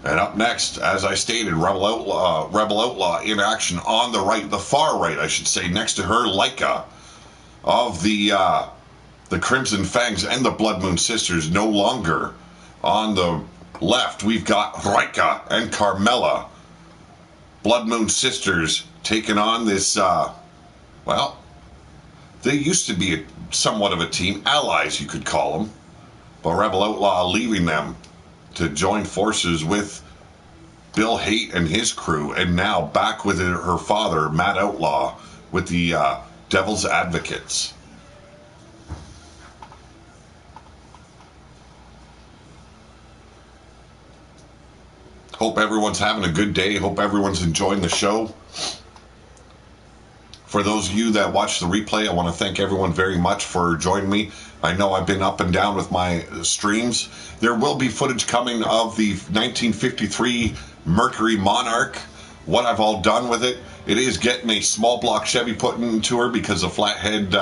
And up next, as I stated, Rebel Outlaw in action on the right, the far right, I should say, next to her, Laika of the Crimson Fangs and the Blood Moon Sisters. No longer on the left, we've got Raika and Carmella. Blood Moon Sisters taking on this, well, they used to be somewhat of a team, allies you could call them, but Rebel Outlaw leaving them to join forces with Bill Haight and his crew, and now back with her father, Matt Outlaw, with the Devil's Advocates. Hope everyone's having a good day. Hope everyone's enjoying the show. For those of you that watch the replay, I want to thank everyone very much for joining me. I know I've been up and down with my streams. There will be footage coming of the 1953 Mercury Monarch, what I've all done with it. It is getting a small block Chevy put into her because the flathead,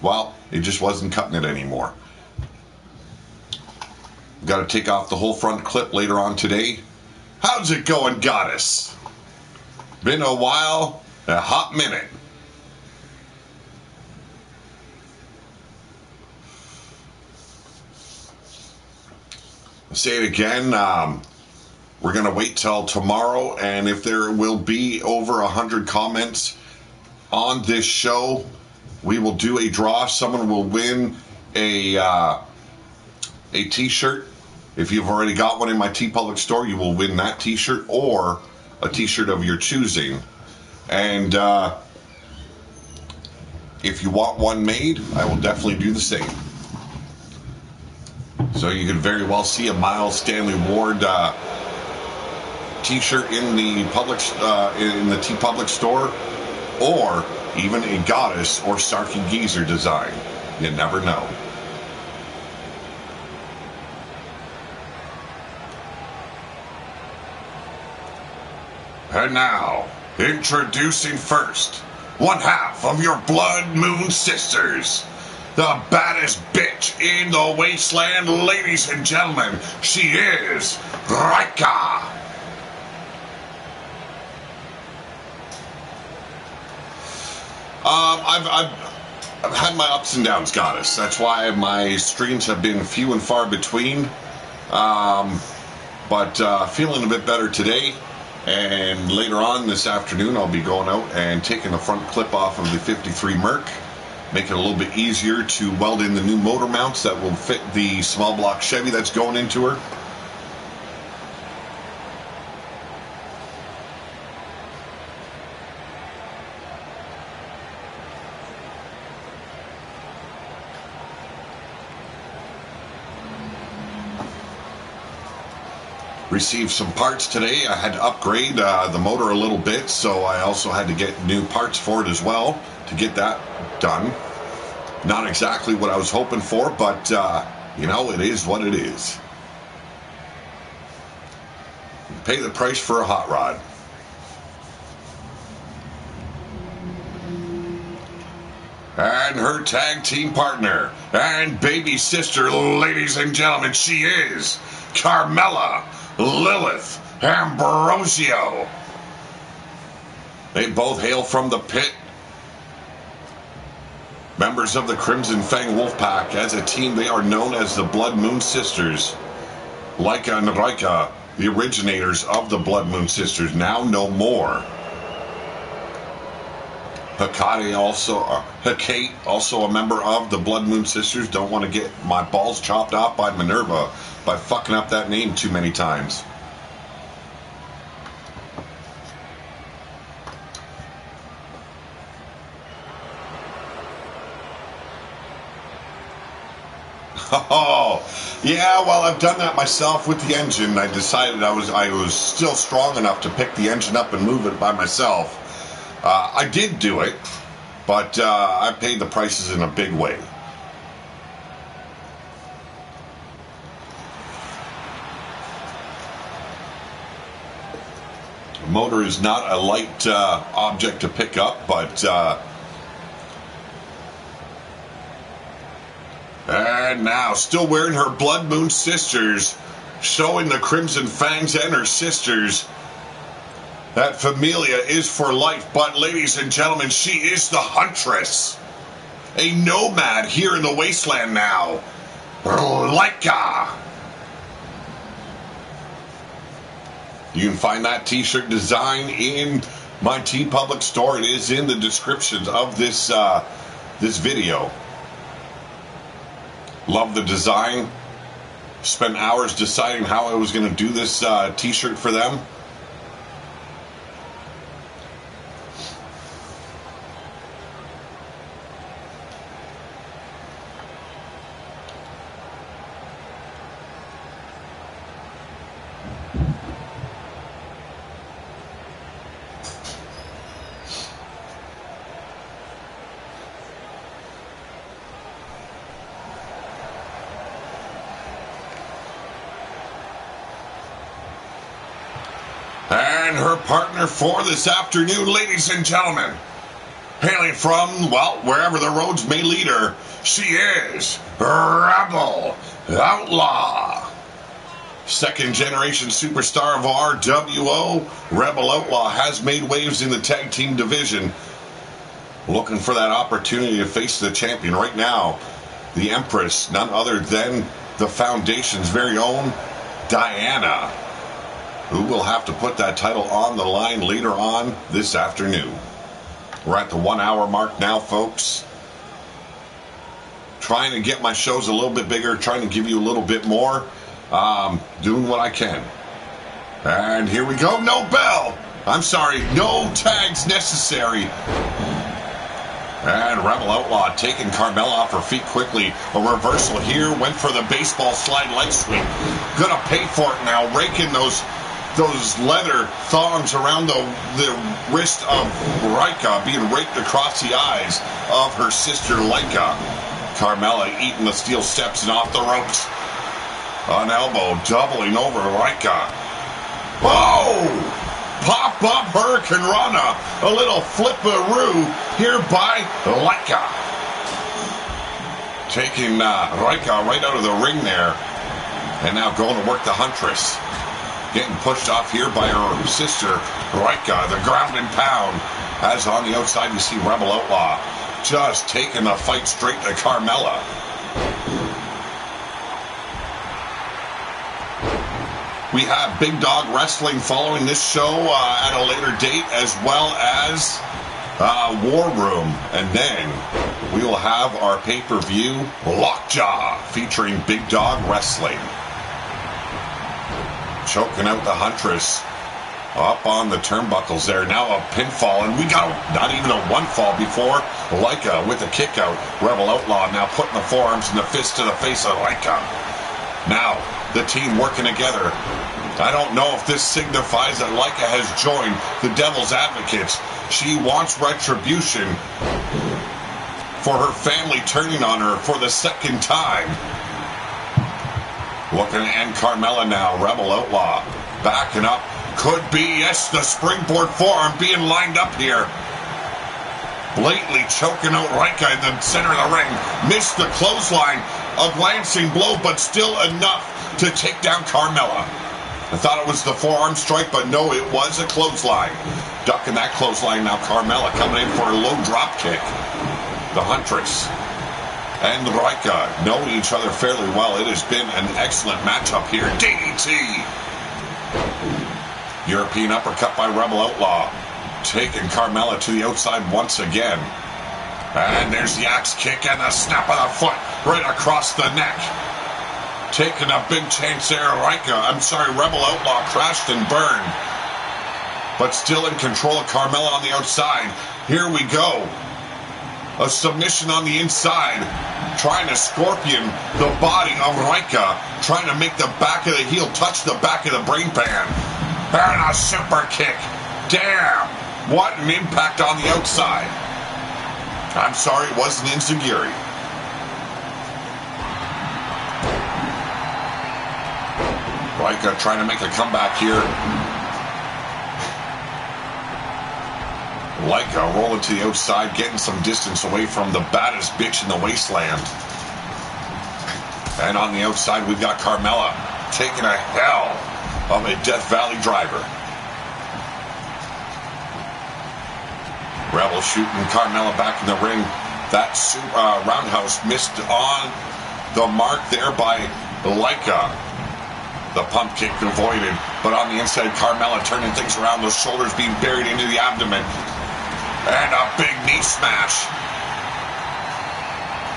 well, it just wasn't cutting it anymore. Got to take off the whole front clip later on today. How's it going, Goddess? Been a while, a hot minute. I'll say it again, we're going to wait till tomorrow, and if there will be over 100 comments on this show, we will do a draw. Someone will win a t-shirt. If you've already got one in my TeePublic store, you will win that t-shirt or a t-shirt of your choosing. And if you want one made, I will definitely do the same. So you could very well see a Miles Stanley Ward t-shirt in the TeePublic store, or even a Goddess or Starkey Geezer design. You never know. And now, introducing first, one half of your Blood Moon Sisters. The baddest bitch in the wasteland, ladies and gentlemen. She is Raika. I've had my ups and downs, Goddess. That's why my streams have been few and far between. But feeling a bit better today. And later on this afternoon, I'll be going out and taking the front clip off of the 53 Merc. Make it a little bit easier to weld in the new motor mounts that will fit the small block Chevy that's going into her. Received some parts today. I had to upgrade the motor a little bit, so I also had to get new parts for it as well to get that done. Not exactly what I was hoping for, but you know, it is what it is. Pay the price for a hot rod. And her tag team partner and baby sister, ladies and gentlemen, she is Carmella Lilith Ambrosio. They both hail from the pit. Members of the Crimson Fang Wolfpack. As a team, they are known as the Blood Moon Sisters. Laika and Raika, the originators of the Blood Moon Sisters, now no more. Hecate, also a member of the Blood Moon Sisters. Don't want to get my balls chopped off by Minerva by fucking up that name too many times. Oh, yeah, well, I've done that myself with the engine. I decided I was still strong enough to pick the engine up and move it by myself. I did do it, but I paid the prices in a big way. The motor is not a light object to pick up, but and now, still wearing her Blood Moon Sisters, showing the Crimson Fangs and her sisters that familia is for life. But ladies and gentlemen, she is the Huntress, a nomad here in the wasteland now, Laika. You can find that t-shirt design in my TeePublic store. It is in the descriptions of this this video. Love the design. Spent hours deciding how I was going to do this t-shirt for them. And her partner for this afternoon, ladies and gentlemen, hailing from, well, wherever the roads may lead her, she is Rebel Outlaw. Second generation superstar of RWO, Rebel Outlaw has made waves in the tag team division. Looking for that opportunity to face the champion right now. The Empress, none other than the Foundation's very own Diana, who will have to put that title on the line later on this afternoon. We're at the 1 hour mark now, folks. Trying to get my shows a little bit bigger, trying to give you a little bit more. Doing what I can. And here we go. No bell. I'm sorry. No tags necessary. And Rebel Outlaw taking Carmella off her feet quickly. A reversal here. Went for the baseball slide leg sweep. Gonna pay for it now. Raking those leather thongs around the wrist of Raika, being raked across the eyes of her sister Laika. Carmella eating the steel steps and off the ropes. An elbow doubling over Raika. Oh! Pop-up Hurricane Rana. A little flipperoo here by Laika. Taking Raika right out of the ring there. And now going to work the Huntress. Getting pushed off here by her sister, Raika, the ground and pound. As on the outside, you see Rebel Outlaw just taking the fight straight to Carmella. We have Big Dog Wrestling following this show at a later date, as well as War Room. And then we will have our pay-per-view Lockjaw featuring Big Dog Wrestling. Choking out the Huntress up on the turnbuckles there. Now a pinfall, and we got not even a one fall before. Leica with a kick out. Rebel Outlaw now putting the forearms and the fist to the face of Leica. Now the team working together. I don't know if this signifies that Leica has joined the Devil's Advocates. She wants retribution for her family turning on her for the second time. Looking to end Carmella now. Rebel Outlaw backing up. Could be, yes, the springboard forearm being lined up here. Blatantly choking out Reika in the center of the ring. Missed the clothesline. A glancing blow, but still enough to take down Carmella. I thought it was the forearm strike, but no, it was a clothesline. Ducking that clothesline now. Carmella coming in for a low drop kick. The Huntress and Reika know each other fairly well. It has been an excellent matchup here. DDT. European uppercut by Rebel Outlaw. Taking Carmella to the outside once again. And there's the axe kick and the snap of the foot right across the neck. Taking a big chance there. Rebel Outlaw crashed and burned. But still in control of Carmella on the outside. Here we go. A submission on the inside. Trying to scorpion the body of Reika. Trying to make the back of the heel touch the back of the brain pan. And a super kick. Damn. What an impact on the outside. I'm sorry, it wasn't Enziguri. Reika trying to make a comeback here. Leica rolling to the outside, getting some distance away from the baddest bitch in the wasteland. And on the outside, we've got Carmella taking a hell of a Death Valley driver. Rebel shooting Carmella back in the ring. That roundhouse missed on the mark there by Leica. The pump kick avoided, but on the inside, Carmella turning things around, those shoulders being buried into the abdomen. And a big knee smash.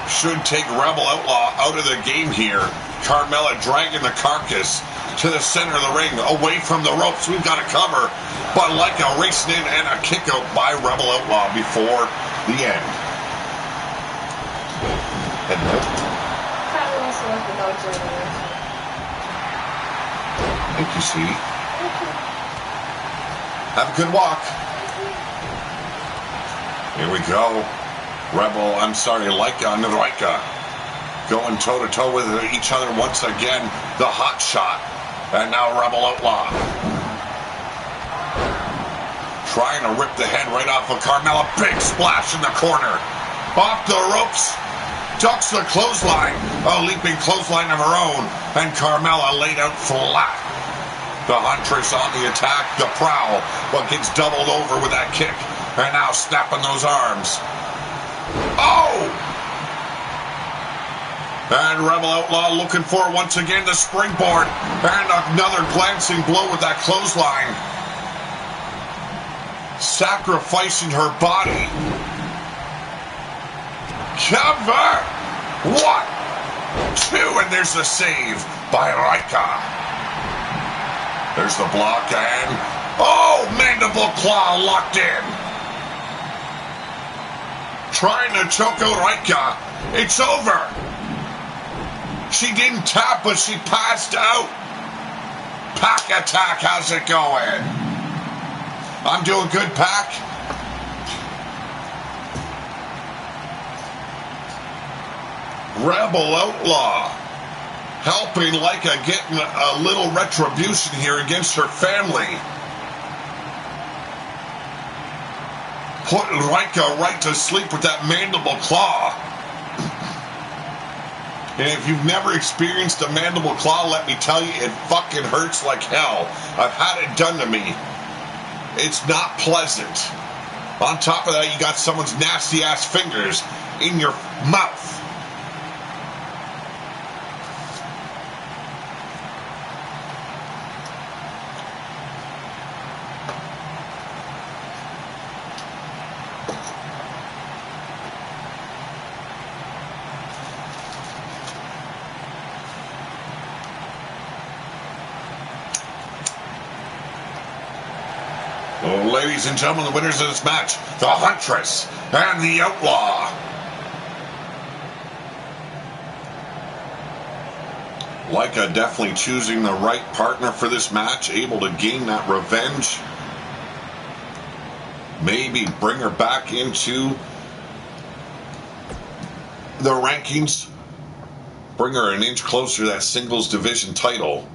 Should take Rebel Outlaw out of the game here. Carmella dragging the carcass to the center of the ring, away from the ropes. We've got a cover, but Leica racing in and a kick out by Rebel Outlaw before the end. And thank you, sweetie. Have a good walk. Here we go. Leica and Reika going toe-to-toe with each other once again. The hot shot. And now Rebel Outlaw. Trying to rip the head right off of Carmella. Big splash in the corner. Off the ropes. Ducks the clothesline. A leaping clothesline of her own. And Carmella laid out flat. The Huntress on the attack. The prowl. But gets doubled over with that kick. And now snapping those arms. Oh! And Rebel Outlaw looking for once again the springboard. And another glancing blow with that clothesline. Sacrificing her body. Cover! 1, 2, and there's the save by Reika. There's the block and... oh! Mandible claw locked in. Trying to choke out Reika. It's over. She didn't tap, but she passed out. Pack attack, how's it going? I'm doing good, Pack. Rebel Outlaw helping Leica getting a little retribution here against her family. Putting Reika right to sleep with that mandible claw. And if you've never experienced a mandible claw, let me tell you, it fucking hurts like hell. I've had it done to me. It's not pleasant. On top of that, you got someone's nasty-ass fingers in your mouth. Ladies and gentlemen, the winners of this match, the Huntress and the Outlaw. Leica definitely choosing the right partner for this match, able to gain that revenge. Maybe bring her back into the rankings. Bring her an inch closer to that singles division title.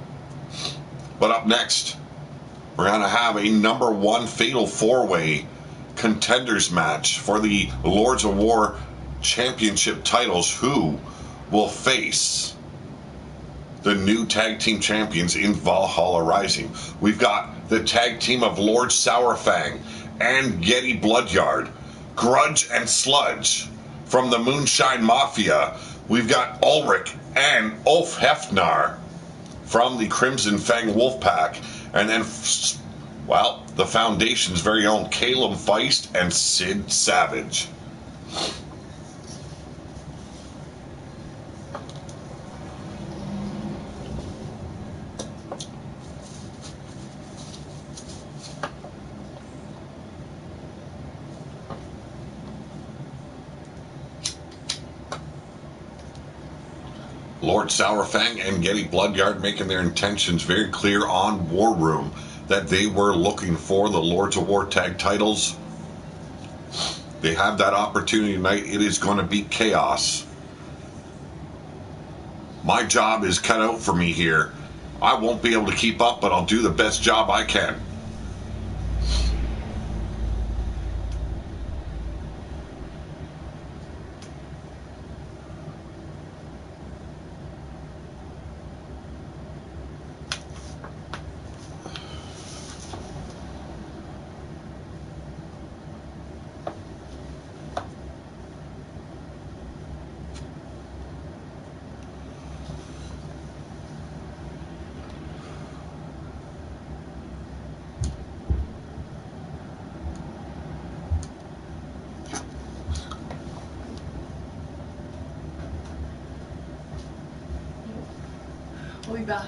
But up next, we're going to have a number one fatal four-way contenders match for the Lords of War Championship titles, who will face the new tag team champions in Valhalla Rising. We've got the tag team of Lord Sourfang and Yeti Bloodyard, Grudge and Sludge from the Moonshine Mafia. We've got Ulrich and Ulf Hefnar from the Crimson Fang Wolfpack. And then, well, the Foundation's very own Caleb Feist and Sid Savage. Lord Sourfang and Yeti Bloodyard making their intentions very clear on War Room, that they were looking for the Lords of War tag titles. They have that opportunity tonight. It is going to be chaos. My job is cut out for me here. I won't be able to keep up, but I'll do the best job I can. We'll be back.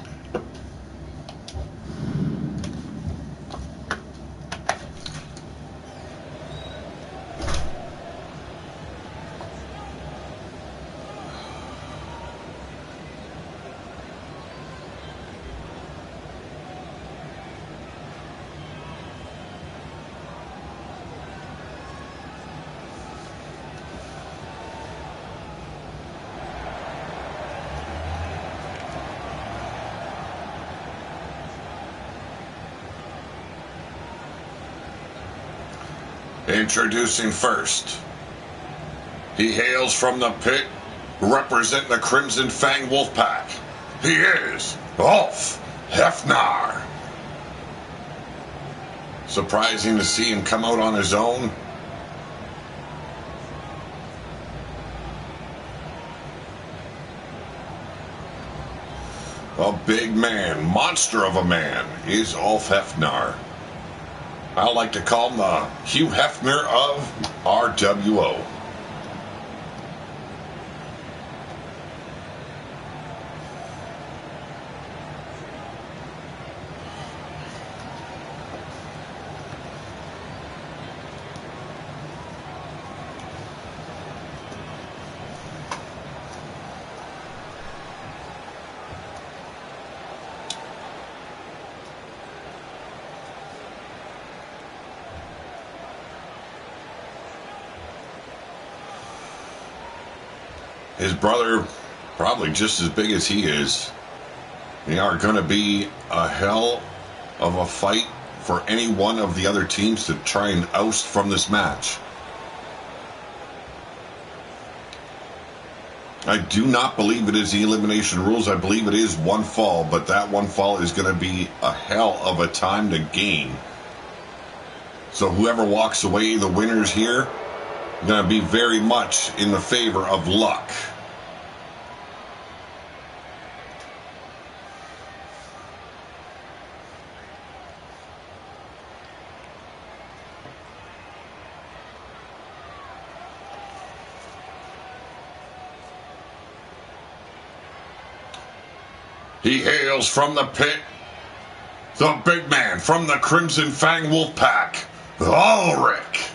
Introducing first, he hails from the pit, representing the Crimson Fang Wolfpack. He is Ulf Hefnar. Surprising to see him come out on his own. A big man, monster of a man, is Ulf Hefnar. I like to call him the Hugh Hefner of RWO. His brother, probably just as big as he is. They are going to be a hell of a fight for any one of the other teams to try and oust from this match. I do not believe it is the elimination rules. I believe it is one fall, but that one fall is going to be a hell of a time to gain. So whoever walks away, the winners here, going to be very much in the favor of luck. He hails from the pit, the big man from the Crimson Fang Wolf Pack, Ulrich.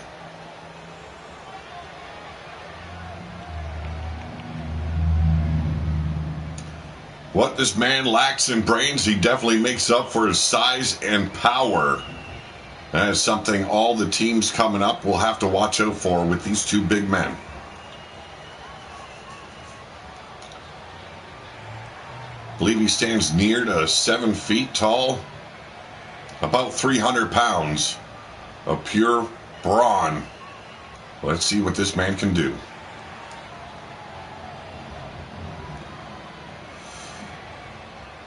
What this man lacks in brains, he definitely makes up for his size and power. That is something all the teams coming up will have to watch out for with these two big men. I believe he stands near to 7 feet tall, about 300 pounds of pure brawn. Let's see what this man can do.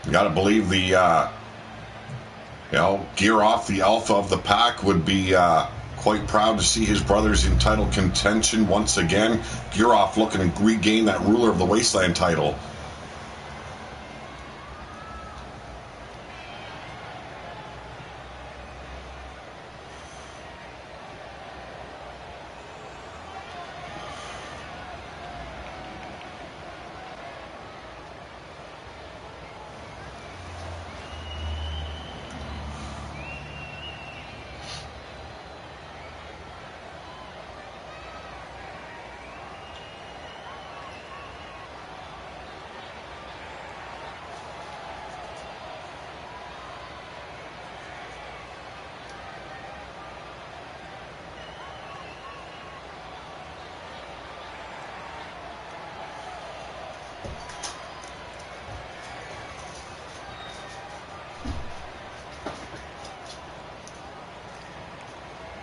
You got to believe the, Gear Off, the alpha of the pack, would be quite proud to see his brothers in title contention once again. Gear Off looking to regain that Ruler of the Wasteland title.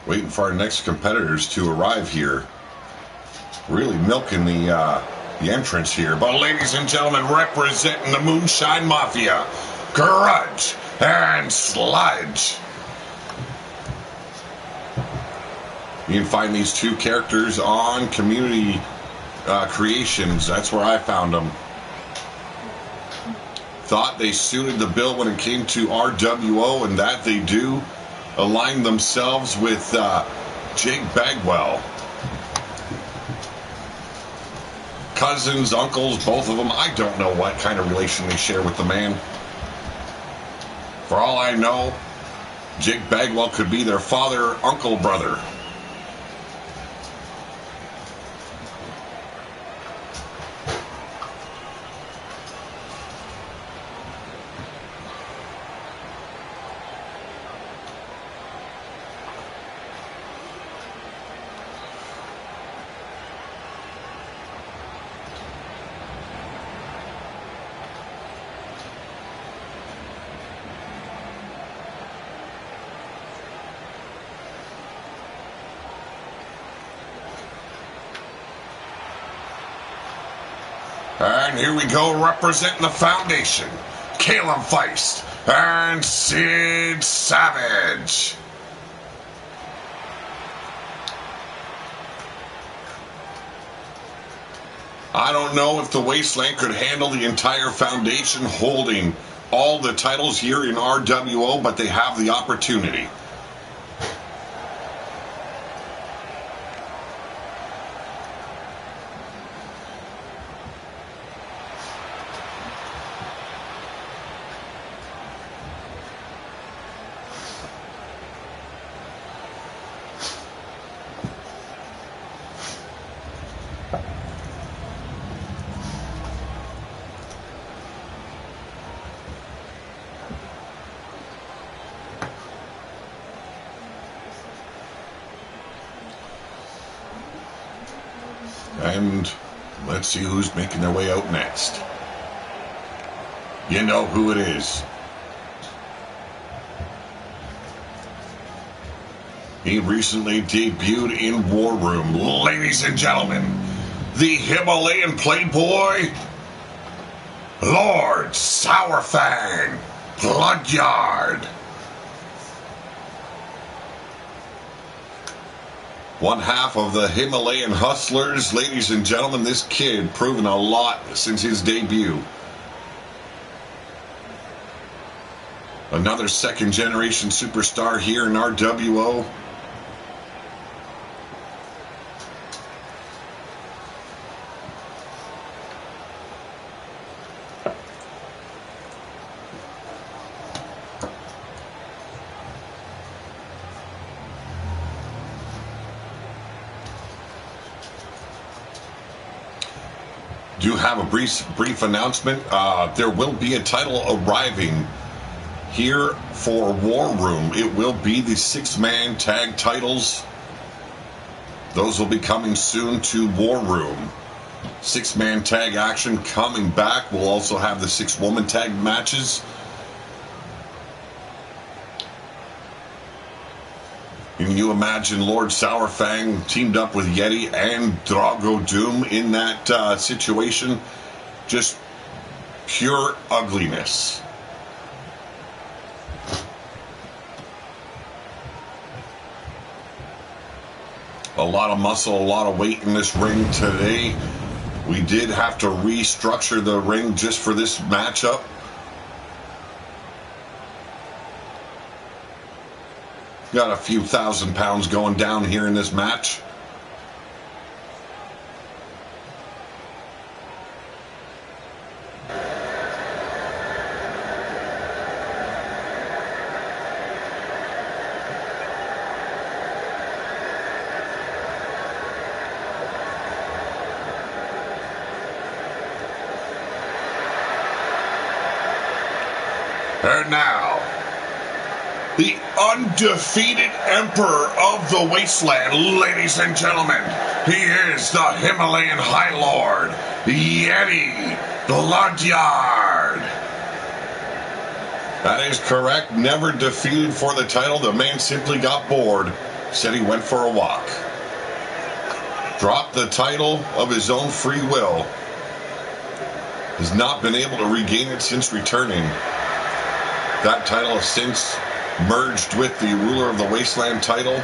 Waiting for our next competitors to arrive here. Really milking the entrance here. But ladies and gentlemen, representing the Moonshine Mafia, Grudge and Sludge. You can find these two characters on Community Creations. That's where I found them. Thought they suited the bill when it came to RWO, and that they do. Align themselves with Jake Bagwell. Cousins, uncles, both of them. I don't know what kind of relation they share with the man. For all I know, Jake Bagwell could be their father, uncle, brother. And here we go, representing the Foundation, Caleb Feist and Sid Savage. I don't know if the Wasteland could handle the entire Foundation holding all the titles here in RWO, but they have the opportunity. And let's see who's making their way out next. You know who it is. He recently debuted in War Room. Ladies and gentlemen, the Himalayan Playboy, Lord Sourfang Bloodyard. One half of the Himalayan Hustlers. Ladies and gentlemen, this kid proven a lot since his debut. Another second-generation superstar here in RWO. Do have a brief announcement. There will be a title arriving here for War Room. It will be the 6-man tag titles. Those will be coming soon to War Room. 6-man tag action coming back. We'll also have the 6-woman tag matches. Can you imagine Lord Sourfang teamed up with Yeti and Drago Doom in that situation? Just pure ugliness. A lot of muscle, a lot of weight in this ring today. We did have to restructure the ring just for this matchup. Got a few thousand pounds going down here in this match. And now, the undefeated Emperor of the Wasteland, ladies and gentlemen. He is the Himalayan High Lord, Yeti Bloodyard. That is correct. Never defeated for the title. The man simply got bored. Said he went for a walk. Dropped the title of his own free will. Has not been able to regain it since returning. That title has since merged with the Ruler of the Wasteland title.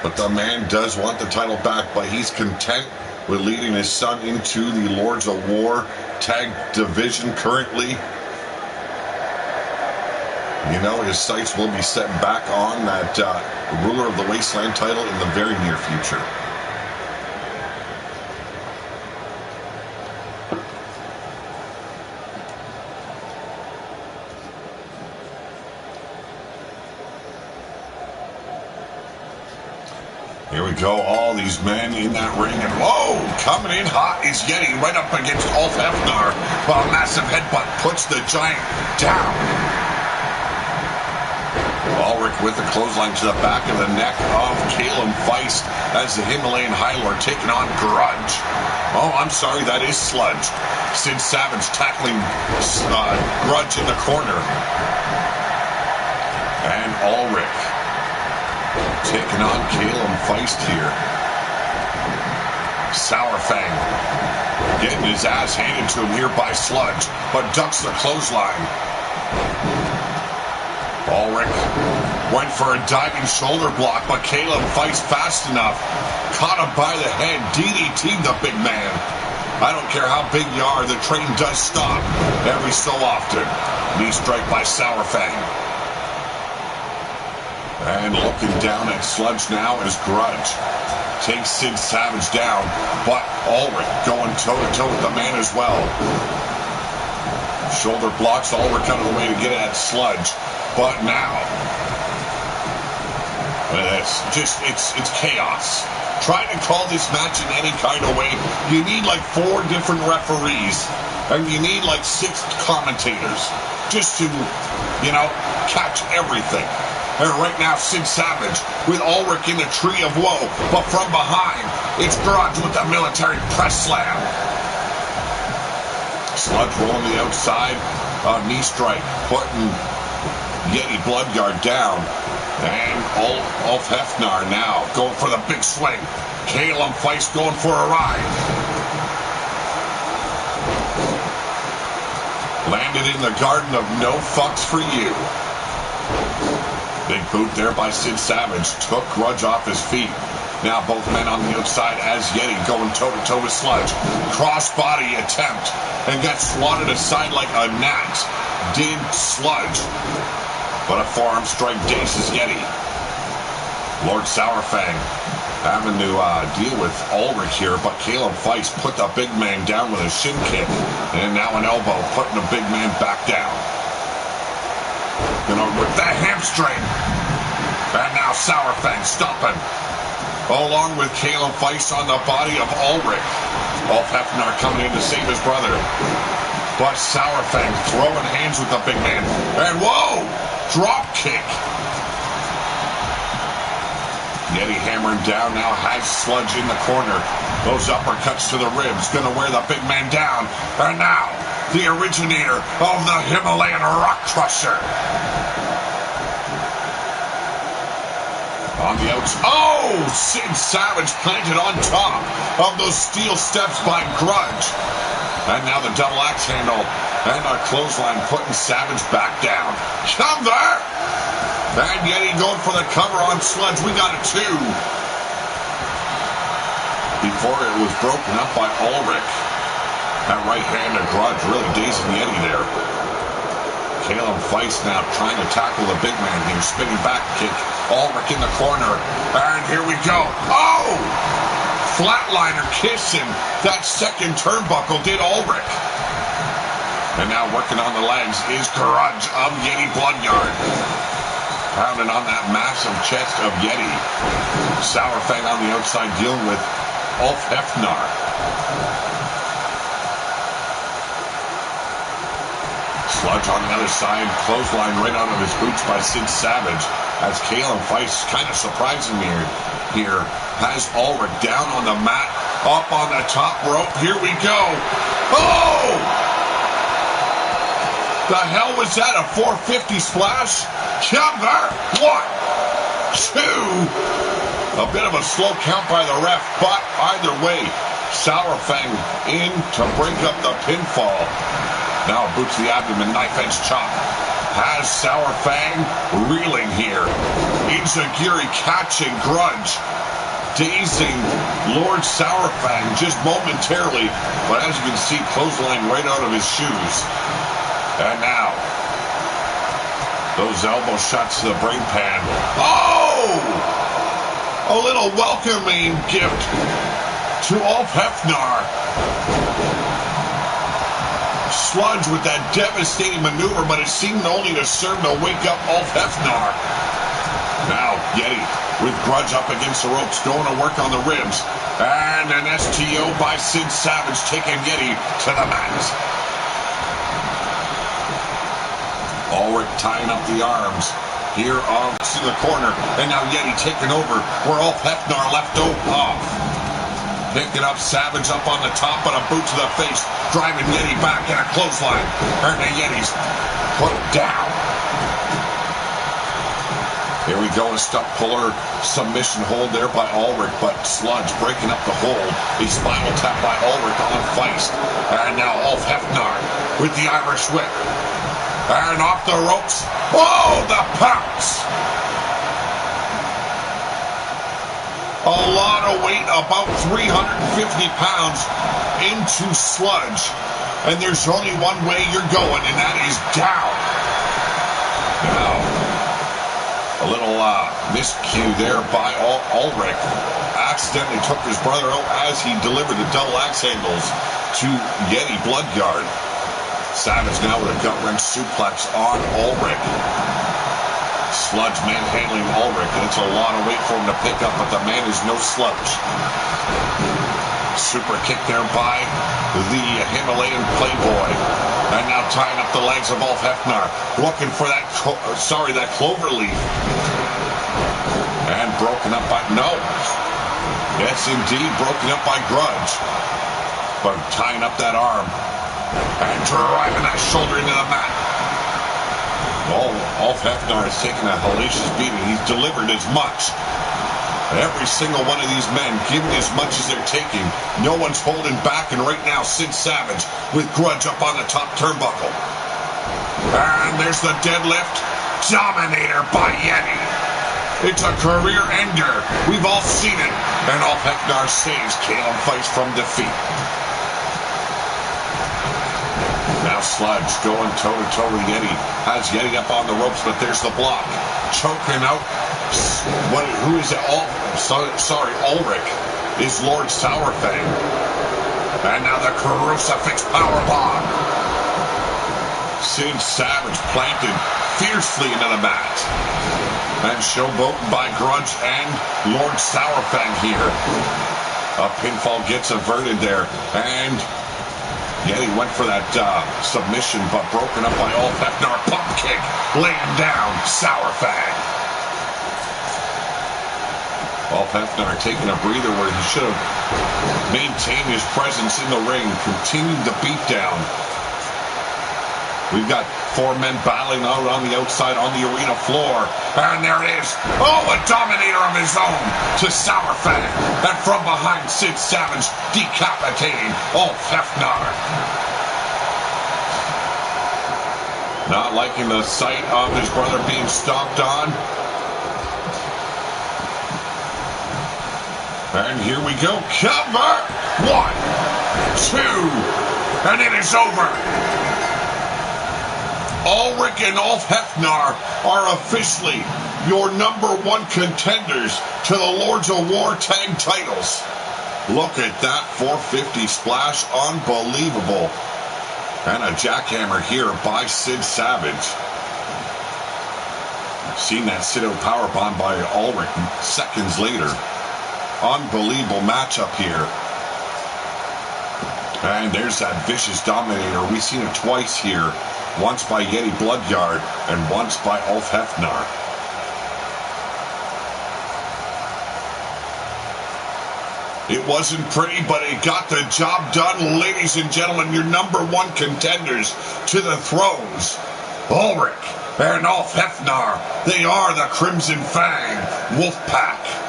But the man does want the title back, but he's content with leading his son into the Lords of War tag division currently. You know, his sights will be set back on that Ruler of the Wasteland title in the very near future. Here we go, all these men in that ring, and whoa, coming in hot is Yeti right up against Ulf Hefnar, but a massive headbutt puts the giant down. Ulrich with the clothesline to the back of the neck of Caleb Feist as the Himalayan High Lord taking on Grudge. Oh, I'm sorry, that is Sludge. Sid Savage tackling Grudge in the corner. And Ulrich taking on Caleb Feist here. Sourfang getting his ass handed to him here by Sludge, but ducks the clothesline. Ulrich went for a diving shoulder block, but Caleb Feist fast enough. Caught him by the head, DDT'd the big man. I don't care how big you are, the train does stop every so often. Knee strike by Sourfang. And looking down at Sludge now is Grudge. Takes Sid Savage down, but Ulrich going toe-to-toe with the man as well. Shoulder blocks, Ulrich out of the way to get at Sludge. But now, it's chaos. Trying to call this match in any kind of way, you need like 4 different referees, and you need like 6 commentators just to, catch everything. And right now, Sid Savage with Ulrich in the Tree of Woe, but from behind, it's Grudge with the military press slam. Sludge rolling the outside, knee strike, putting Yeti Bloodyard down. And Ulf Hefnar now going for the big swing. Caleb Feist going for a ride. Landed in the garden of no fucks for you. Big boot there by Sid Savage. Took Grudge off his feet. Now both men on the outside as Yeti going toe-to-toe with Sludge. Crossbody attempt and got swatted aside like a gnat. Did Sludge. But a forearm strike dazes Yeti. Lord Sourfang having to deal with Ulrich here, but Caleb Feist put the big man down with a shin kick. And now an elbow putting the big man back down. With that hamstring. And now Sourfang stopping. Along with Caleb Feist on the body of Ulrich. Ulf Hefner coming in to save his brother. But Sourfang throwing hands with the big man. And whoa! Drop kick. Yeti hammering down now, has Sludge in the corner. Those uppercuts to the ribs, gonna wear the big man down. And now, the originator of the Himalayan Rock Crusher. On the outside. Oh! Sid Savage planted on top of those steel steps by Grudge. And now the double axe handle. And a clothesline putting Savage back down. Come there! And Yeti going for the cover on Sludge. We got it too. Before it was broken up by Ulrich. That right hand of Grudge really dazing Yeti there. Caleb Feist now trying to tackle the big man here. Spinning back kick. Ulrich in the corner. And here we go. Oh! Flatliner kissing that second turnbuckle did Ulrich. And now working on the legs is Grudge of Yeti Bloodyard. Pounding on that massive chest of Yeti. Sourfang on the outside dealing with Ulf Hefner. Sludge on the other side. Clothesline right out of his boots by Sid Savage. As Caleb Feist kind of surprising me here. Has Ulrich down on the mat. Up on the top rope. Here we go. Oh! The hell was that? A 450 splash? Cover. 1, 2. A bit of a slow count by the ref, but either way, Sourfang in to break up the pinfall. Now boot to the abdomen, knife edge chop. Has Sourfang reeling here. Inzagiri catching Grudge. Dazing Lord Sourfang just momentarily, but as you can see, clothesline right out of his shoes. And now, those elbow shots to the brain pan. Oh! A little welcoming gift to Ulf Hefner. Sludge with that devastating maneuver, but it seemed only to serve to wake up Ulf Hefner. Now, Yeti with Grudge up against the ropes, going to work on the ribs. And an STO by Sid Savage taking Yeti to the mat. Ulrich tying up the arms here to the corner. And now Yeti taking over where Ulf Hefner left off. Picking up Savage up on the top and a boot to the face. Driving Yeti back in a clothesline. And the Yeti's put down. Here we go, a stuck puller submission hold there by Ulrich, but Sludge breaking up the hold. A spinal tap by Ulrich on Feist. And now Ulf Hefner with the Irish whip. And off the ropes. Oh, the pounce. A lot of weight, about 350 pounds into Sludge. And there's only one way you're going, and that is down. Now, a little miscue there by Ulrich. Accidentally took his brother out as he delivered the double axe handles to Yeti Bloodyard. Savage now with a gut-wrench suplex on Ulrich. Sludge manhandling Ulrich, and it's a lot of weight for him to pick up, but the man is no slouch. Super kick there by the Himalayan Playboy. And now tying up the legs of Ulf Hefner, looking for that clover leaf. And broken up by, no. Yes, indeed, broken up by Grudge. But tying up that arm. And driving that shoulder into the mat. Ulf Hefner has taken a hellacious beating. He's delivered as much. Every single one of these men giving as much as they're taking. No one's holding back. And right now, Sid Savage with Grudge up on the top turnbuckle. And there's the deadlift. Dominator by Yeti. It It's a career ender. We've all seen it. And Ulf Hefnar saves Caleb Fice from defeat. Now Sludge going toe-to-toe with Yeti. Has Yeti up on the ropes, but there's the block. Choking out. Who is it? Ulrich is Lord Sourfang. And now the Crucifix Powerbomb. Sid Savage planted fiercely into the mat. And showboated by Grudge and Lord Sourfang here. A pinfall gets averted there. And Yeti went for that submission, but broken up by Ulf Hefnar. Pump kick. Laying down Sourfang. Ulf Hefnar taking a breather where he should have maintained his presence in the ring. Continued the beatdown. We've got four men battling out on the outside on the arena floor. And there it is. Oh, a dominator of his own to Sourfang. And from behind, Sid Savage decapitating Ulf Hefnar. Not liking the sight of his brother being stomped on. And here we go. Cover. 1, 2. And it is over. Ulrich and Ulf Hefnar are officially your #1 contenders to the Lords of War Tag titles. Look at that 450 splash. Unbelievable. And a jackhammer here by Sid Savage. Seen that sit-out powerbomb by Ulrich seconds later. Unbelievable matchup here. And there's that vicious dominator. We've seen it twice here. Once by Yeti Bloodyard and once by Ulf Hefnar. It wasn't pretty, but it got the job done. Ladies and gentlemen, your #1 contenders to the thrones. Ulrich and Ulf Hefnar. They are the Crimson Fang Wolfpack.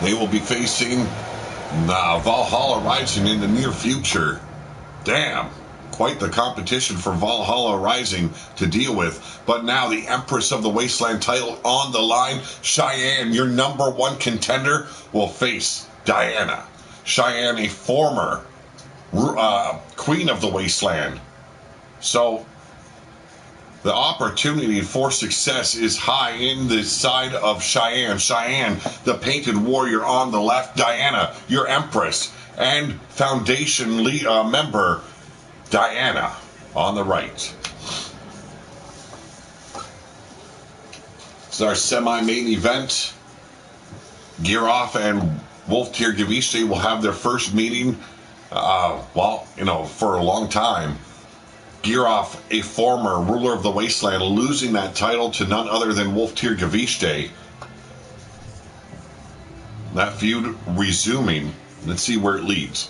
They will be facing Valhalla Rising in the near future. Damn, quite the competition for Valhalla Rising to deal with. But now the Empress of the Wasteland title on the line. Cheyenne, your #1 contender, will face Diana. Cheyenne, a former Queen of the Wasteland. So the opportunity for success is high in the side of Cheyenne. Cheyenne, the painted warrior on the left. Diana, your Empress. And Foundation member Diana on the right. This is our semi-main event. Gear Off and Wolf Tier Gavishte will have their first meeting, for a long time. Gear Off, a former ruler of the Wasteland, losing that title to none other than Wolf Tier Gavishte. That feud resuming. Let's see where it leads.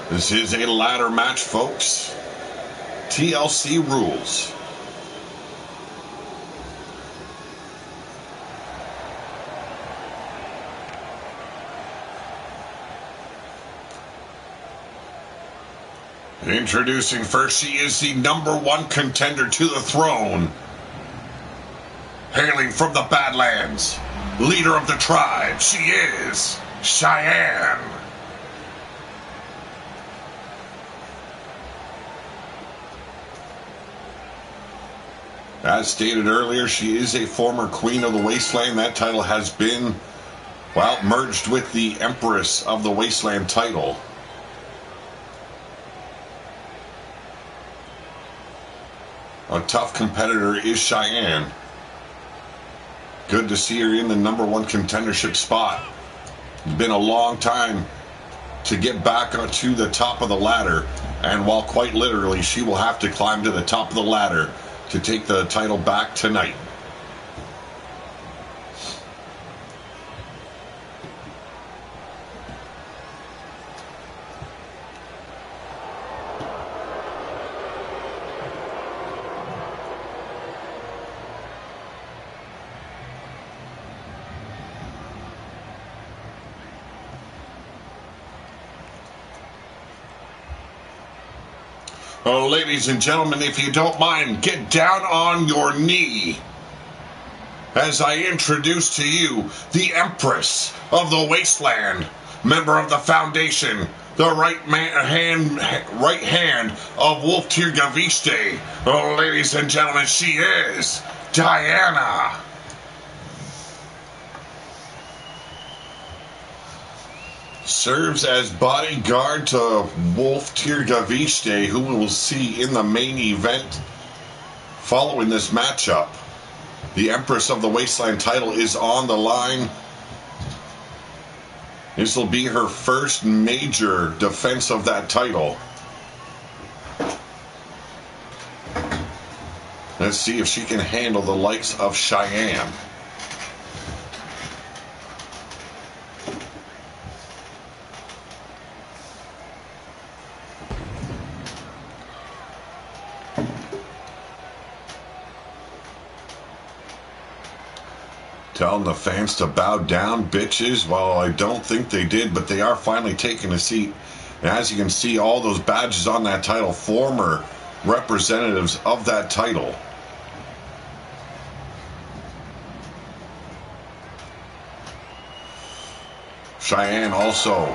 This is a ladder match, folks. TLC rules. Introducing first, she is the #1 contender to the throne. Hailing from the Badlands, leader of the tribe, she is Cheyenne. As stated earlier, she is a former Queen of the Wasteland. That title has been, merged with the Empress of the Wasteland title. A tough competitor is Cheyenne. Good to see her in the #1 contendership spot. It's been a long time to get back to the top of the ladder. And while quite literally she will have to climb to the top of the ladder to take the title back tonight. Oh, ladies and gentlemen, if you don't mind, get down on your knee as I introduce to you the Empress of the Wasteland, member of the Foundation, the right hand of Wolf Tirgaviste. Oh, ladies and gentlemen, she is Diana. Serves as bodyguard to Wolf Tirgaviste, who we will see in the main event following this matchup. The Empress of the Wasteland title is on the line. This will be her first major defense of that title. Let's see if she can handle the likes of Cheyenne. Telling the fans to bow down, bitches. Well, I don't think they did, but they are finally taking a seat. And as you can see, all those badges on that title, former representatives of that title. Cheyenne also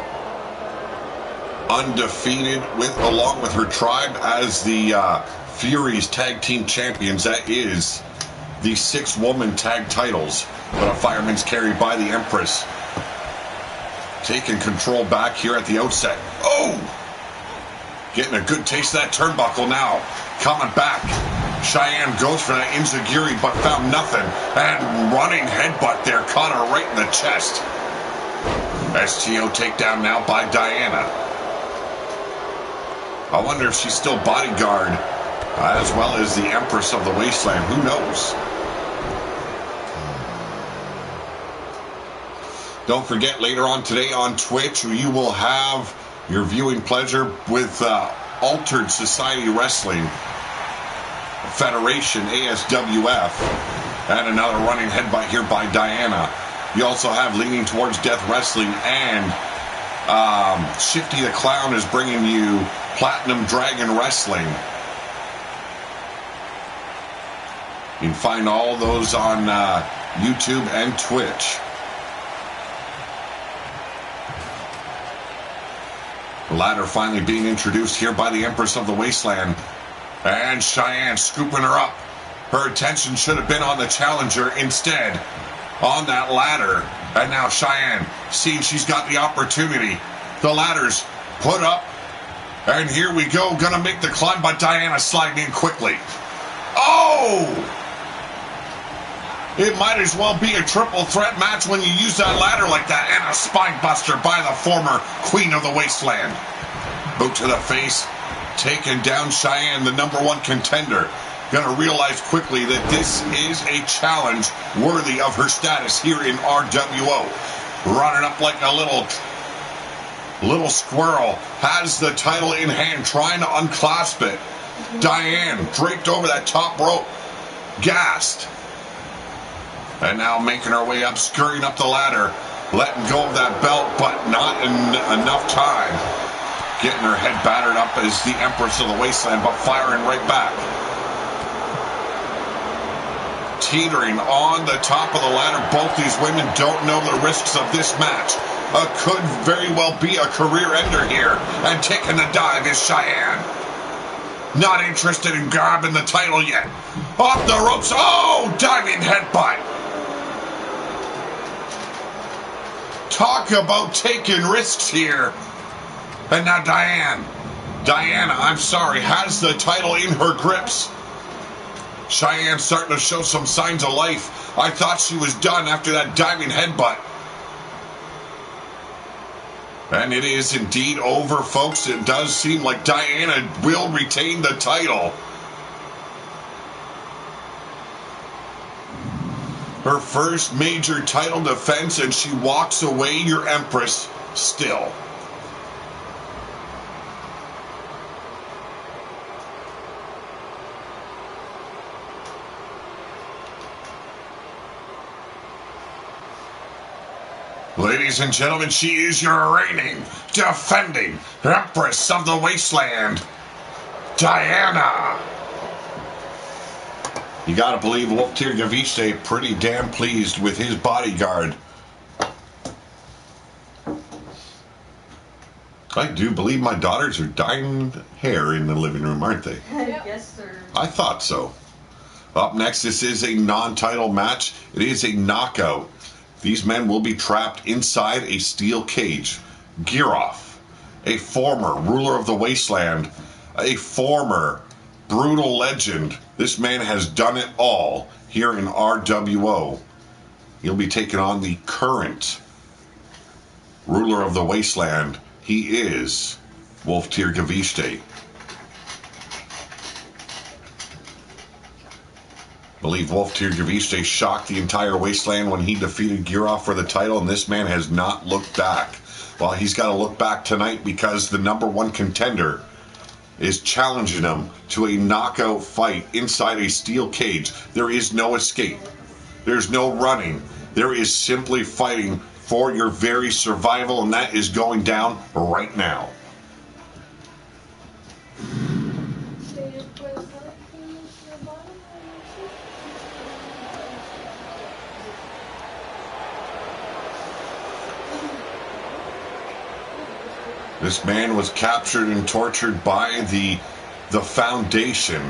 undefeated along with her tribe as the Furies Tag Team Champions. That is the 6-woman tag titles, but a fireman's carry by the Empress. Taking control back here at the outset. Oh! Getting a good taste of that turnbuckle now. Coming back. Cheyenne goes for that enziguri, but found nothing. And running headbutt there. Caught her right in the chest. STO takedown now by Diana. I wonder if she's still bodyguard as well as the Empress of the Wasteland. Who knows? Don't forget, later on today on Twitch, you will have your viewing pleasure with Altered Society Wrestling Federation, ASWF, and another running headbutt here by Diana. You also have Leaning Towards Death Wrestling, and Shifty the Clown is bringing you Platinum Dragon Wrestling. You can find all those on YouTube and Twitch. The ladder finally being introduced here by the Empress of the Wasteland. And Cheyenne scooping her up. Her attention should have been on the challenger, instead on that ladder. And now Cheyenne, seeing she's got the opportunity. The ladder's put up. And here we go. Gonna make the climb, but Diana sliding in quickly. Oh! It might as well be a triple threat match when you use that ladder like that. And a spine buster by the former Queen of the Wasteland. Boot to the face. Taking down Cheyenne, the #1 contender. Gonna realize quickly that this is a challenge worthy of her status here in RWO. Running up like a little squirrel. Has the title in hand, trying to unclasp it. Diane draped over that top rope. Gassed. And now making her way up, scurrying up the ladder. Letting go of that belt, but not enough time. Getting her head battered up as the Empress of the Wasteland, but firing right back. Teetering on the top of the ladder. Both these women don't know the risks of this match. Could very well be a career ender here. And taking the dive is Cheyenne. Not interested in grabbing the title yet. Off the ropes. Oh, diving headbutt. Talk about taking risks here. And now Diana, I'm sorry, has the title in her grips. Cheyenne starting to show some signs of life. I thought she was done after that diving headbutt. And it is indeed over, folks. It does seem like Diana will retain the title. Her first major title defense, and she walks away your Empress still. Ladies and gentlemen, she is your reigning, defending Empress of the Wasteland, Diana. You gotta believe Wolf Tirgaviste pretty damn pleased with his bodyguard. I do believe my daughters are dyeing hair in the living room, aren't they? Yes, sir. I thought so. Up next, this is a non-title match. It is a knockout. These men will be trapped inside a steel cage. Giroff, a former ruler of the Wasteland, a former brutal legend. This man has done it all here in RWO. He'll be taking on the current ruler of the Wasteland. He is Wolf Tirgaviste. I believe Wolf Tirgaviste shocked the entire Wasteland when he defeated Giroff for the title, and this man has not looked back. Well, he's got to look back tonight because the #1 contender is challenging him to a knockout fight inside a steel cage. There is no escape. There's no running. There is simply fighting for your very survival, and that is going down right now. This man was captured and tortured by the Foundation.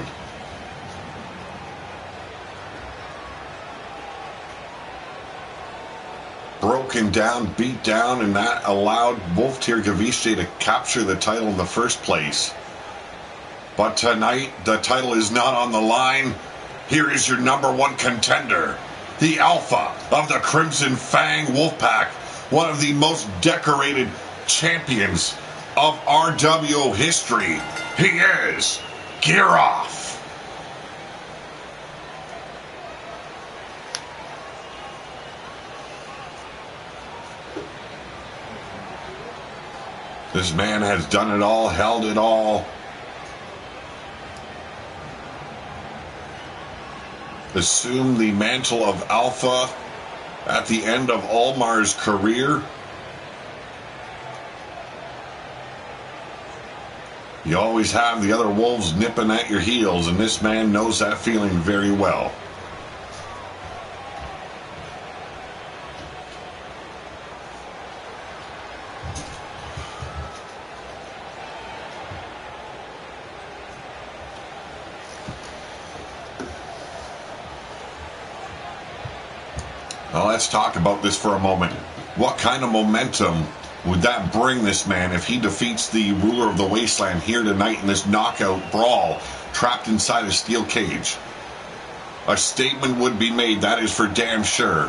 Broken down, beat down, and that allowed Wolf Tirgaviste to capture the title in the first place. But tonight, the title is not on the line. Here is your #1 contender, the Alpha of the Crimson Fang Wolfpack, one of the most decorated champions of RWO history. He is Giroff. This man has done it all, held it all. Assumed the mantle of Alpha at the end of Almar's career. You always have the other wolves nipping at your heels, and this man knows that feeling very well. Now let's talk about this for a moment. What kind of momentum would that bring this man if he defeats the ruler of the Wasteland here tonight in this knockout brawl, trapped inside a steel cage? A statement would be made, that is for damn sure.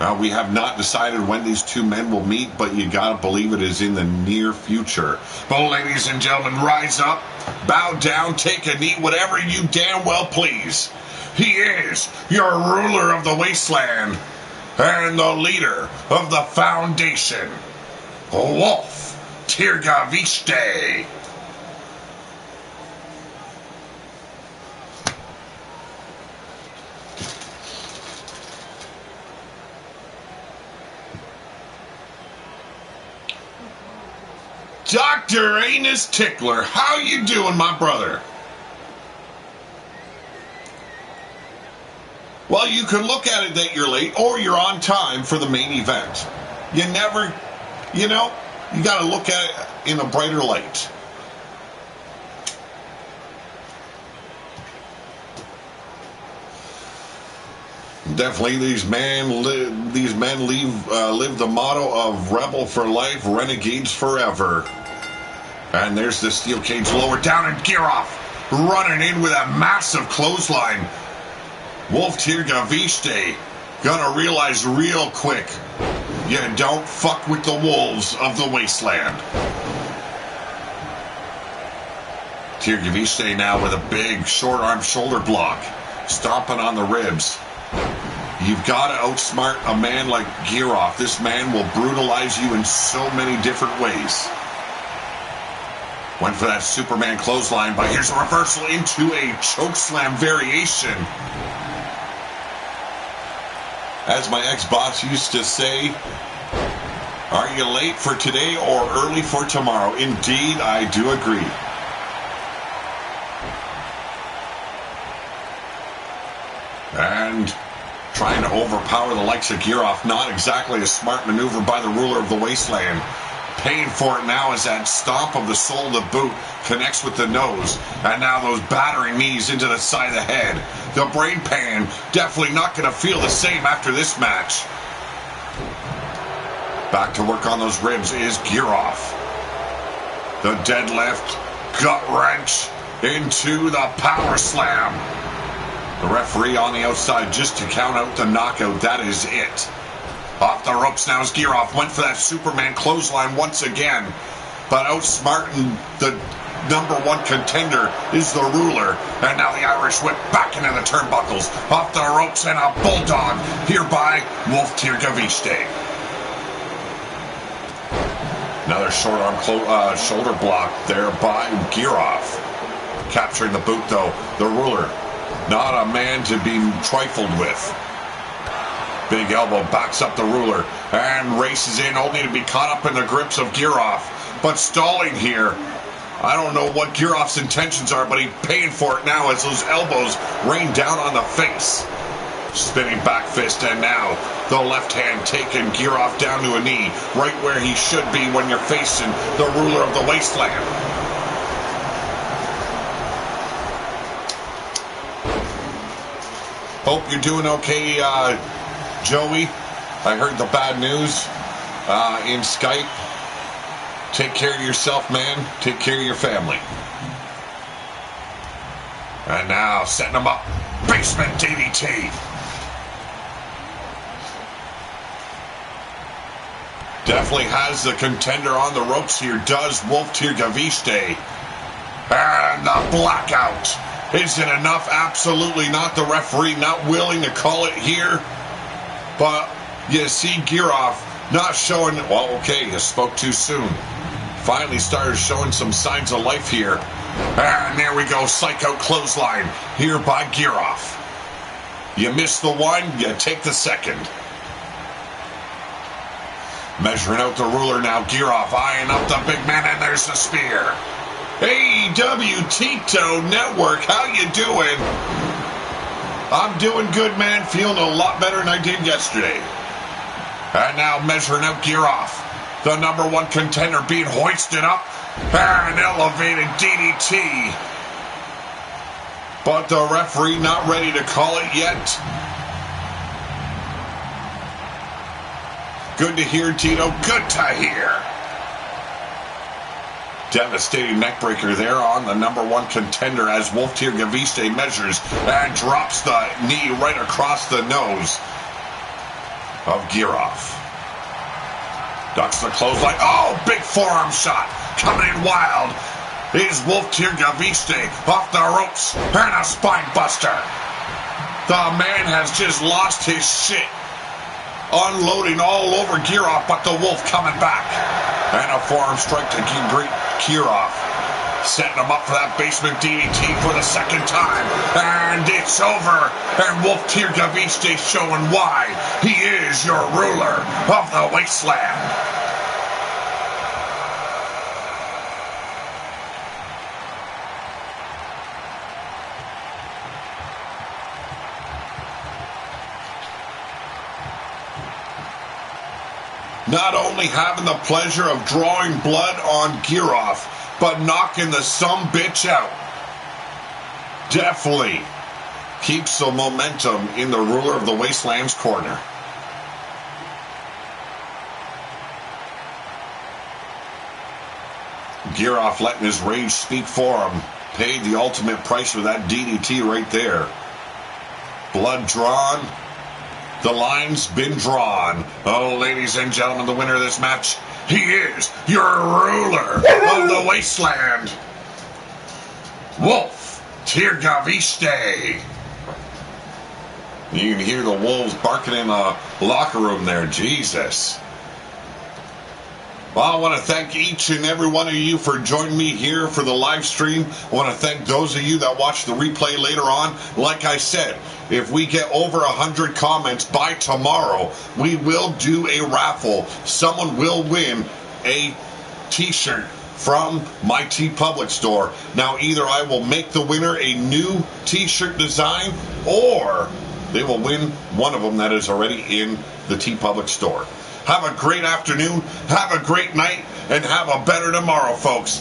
Now, we have not decided when these two men will meet, but you gotta believe it is in the near future. But ladies and gentlemen, rise up, bow down, take a knee, whatever you damn well please. He is your ruler of the Wasteland and the leader of the Foundation, Wolf Tirgaviste. Dr. Anus Tickler, how you doing, my brother? Well, you can look at it that you're late or you're on time for the main event. You never, you got to look at it in a brighter light. Definitely, these men live the motto of rebel for life, renegades forever. And there's the steel cage lower down, and Giroff running in with a massive clothesline. Wolf Tirgaviste gonna realize real quick, you don't fuck with the wolves of the Wasteland. Tirgaviste now with a big short arm shoulder block, stomping on the ribs. You've got to outsmart a man like Giroff. This man will brutalize you in so many different ways. Went for that Superman clothesline, but here's a reversal into a chokeslam variation. As my ex-boss used to say, are you late for today or early for tomorrow? Indeed, I do agree. And trying to overpower the likes of Giroff, not exactly a smart maneuver by the ruler of the wasteland. Paying for it now as that stomp of the sole of the boot connects with the nose. And now those battering knees into the side of the head. The brain pan definitely not going to feel the same after this match. Back to work on those ribs is Giroff. The deadlift, gut wrench into the power slam. The referee on the outside just to count out the knockout. That is it. Off the ropes now as Giroff went for that Superman clothesline once again. But outsmarting the #1 contender is the ruler. And now the Irish whip back into the turnbuckles. Off the ropes and a bulldog here by Wolf Tirgaviste. Another short arm shoulder block there by Giroff. Capturing the boot though. The ruler, not a man to be trifled with. Big elbow backs up the ruler and races in, only to be caught up in the grips of Giroff. But stalling here. I don't know what Giroff's intentions are, but he's paying for it now as those elbows rain down on the face. Spinning back fist, and now the left hand taking Giroff down to a knee, right where he should be when you're facing the ruler of the wasteland. Hope you're doing okay, Joey. I heard the bad news in Skype. Take care of yourself, man. Take care of your family. And now setting him up. Basement DDT. Definitely has the contender on the ropes here. Does Wolf Tirgaviste. And the blackout. Is it enough? Absolutely not. The referee not willing to call it here. But you see Giroff not showing... Well, okay, you spoke too soon. Finally started showing some signs of life here. And there we go. Psycho clothesline here by Giroff. You miss the one, you take the second. Measuring out the ruler now. Giroff eyeing up the big man, and there's the spear. AEW Tito Network, how you doing? I'm doing good, man. Feeling a lot better than I did yesterday. And now measuring out Giroff. The #1 contender being hoisted up. And elevated DDT. But the referee not ready to call it yet. Good to hear, Tito. Good to hear. Devastating neckbreaker there on the #1 contender as Wolf Tirgaviste measures and drops the knee right across the nose of Giroff. Ducks the clothesline. Oh, big forearm shot. Coming in wild is Wolf Tirgaviste off the ropes and a spine buster. The man has just lost his shit. Unloading all over Giroff, but the Wolf coming back. And a forearm strike to greet Giroff. Setting him up for that basement DDT for the second time. And it's over. And Wolf Tirgaviste showing why he is your ruler of the wasteland. Not only having the pleasure of drawing blood on Giroff, but knocking the sumbitch out. Definitely keeps the momentum in the ruler of the wasteland's corner. Giroff letting his rage speak for him. Paid the ultimate price for that DDT right there. Blood drawn. The line's been drawn. Oh, ladies and gentlemen, the winner of this match, he is your ruler of the wasteland, Wolf Tirgaviste. You can hear the wolves barking in the locker room there. Jesus. Well, I want to thank each and every one of you for joining me here for the live stream. I want to thank those of you that watch the replay later on. Like I said, if we get over 100 comments by tomorrow, we will do a raffle. Someone will win a t-shirt from my TeePublic store. Now, either I will make the winner a new t-shirt design, or they will win one of them that is already in the TeePublic store. Have a great afternoon, have a great night, and have a better tomorrow, folks.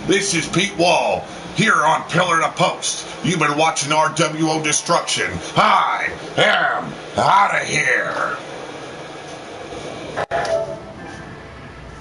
This is Pete Wall here on Pillar to Post. You've been watching RWO Destruction. I am out of here.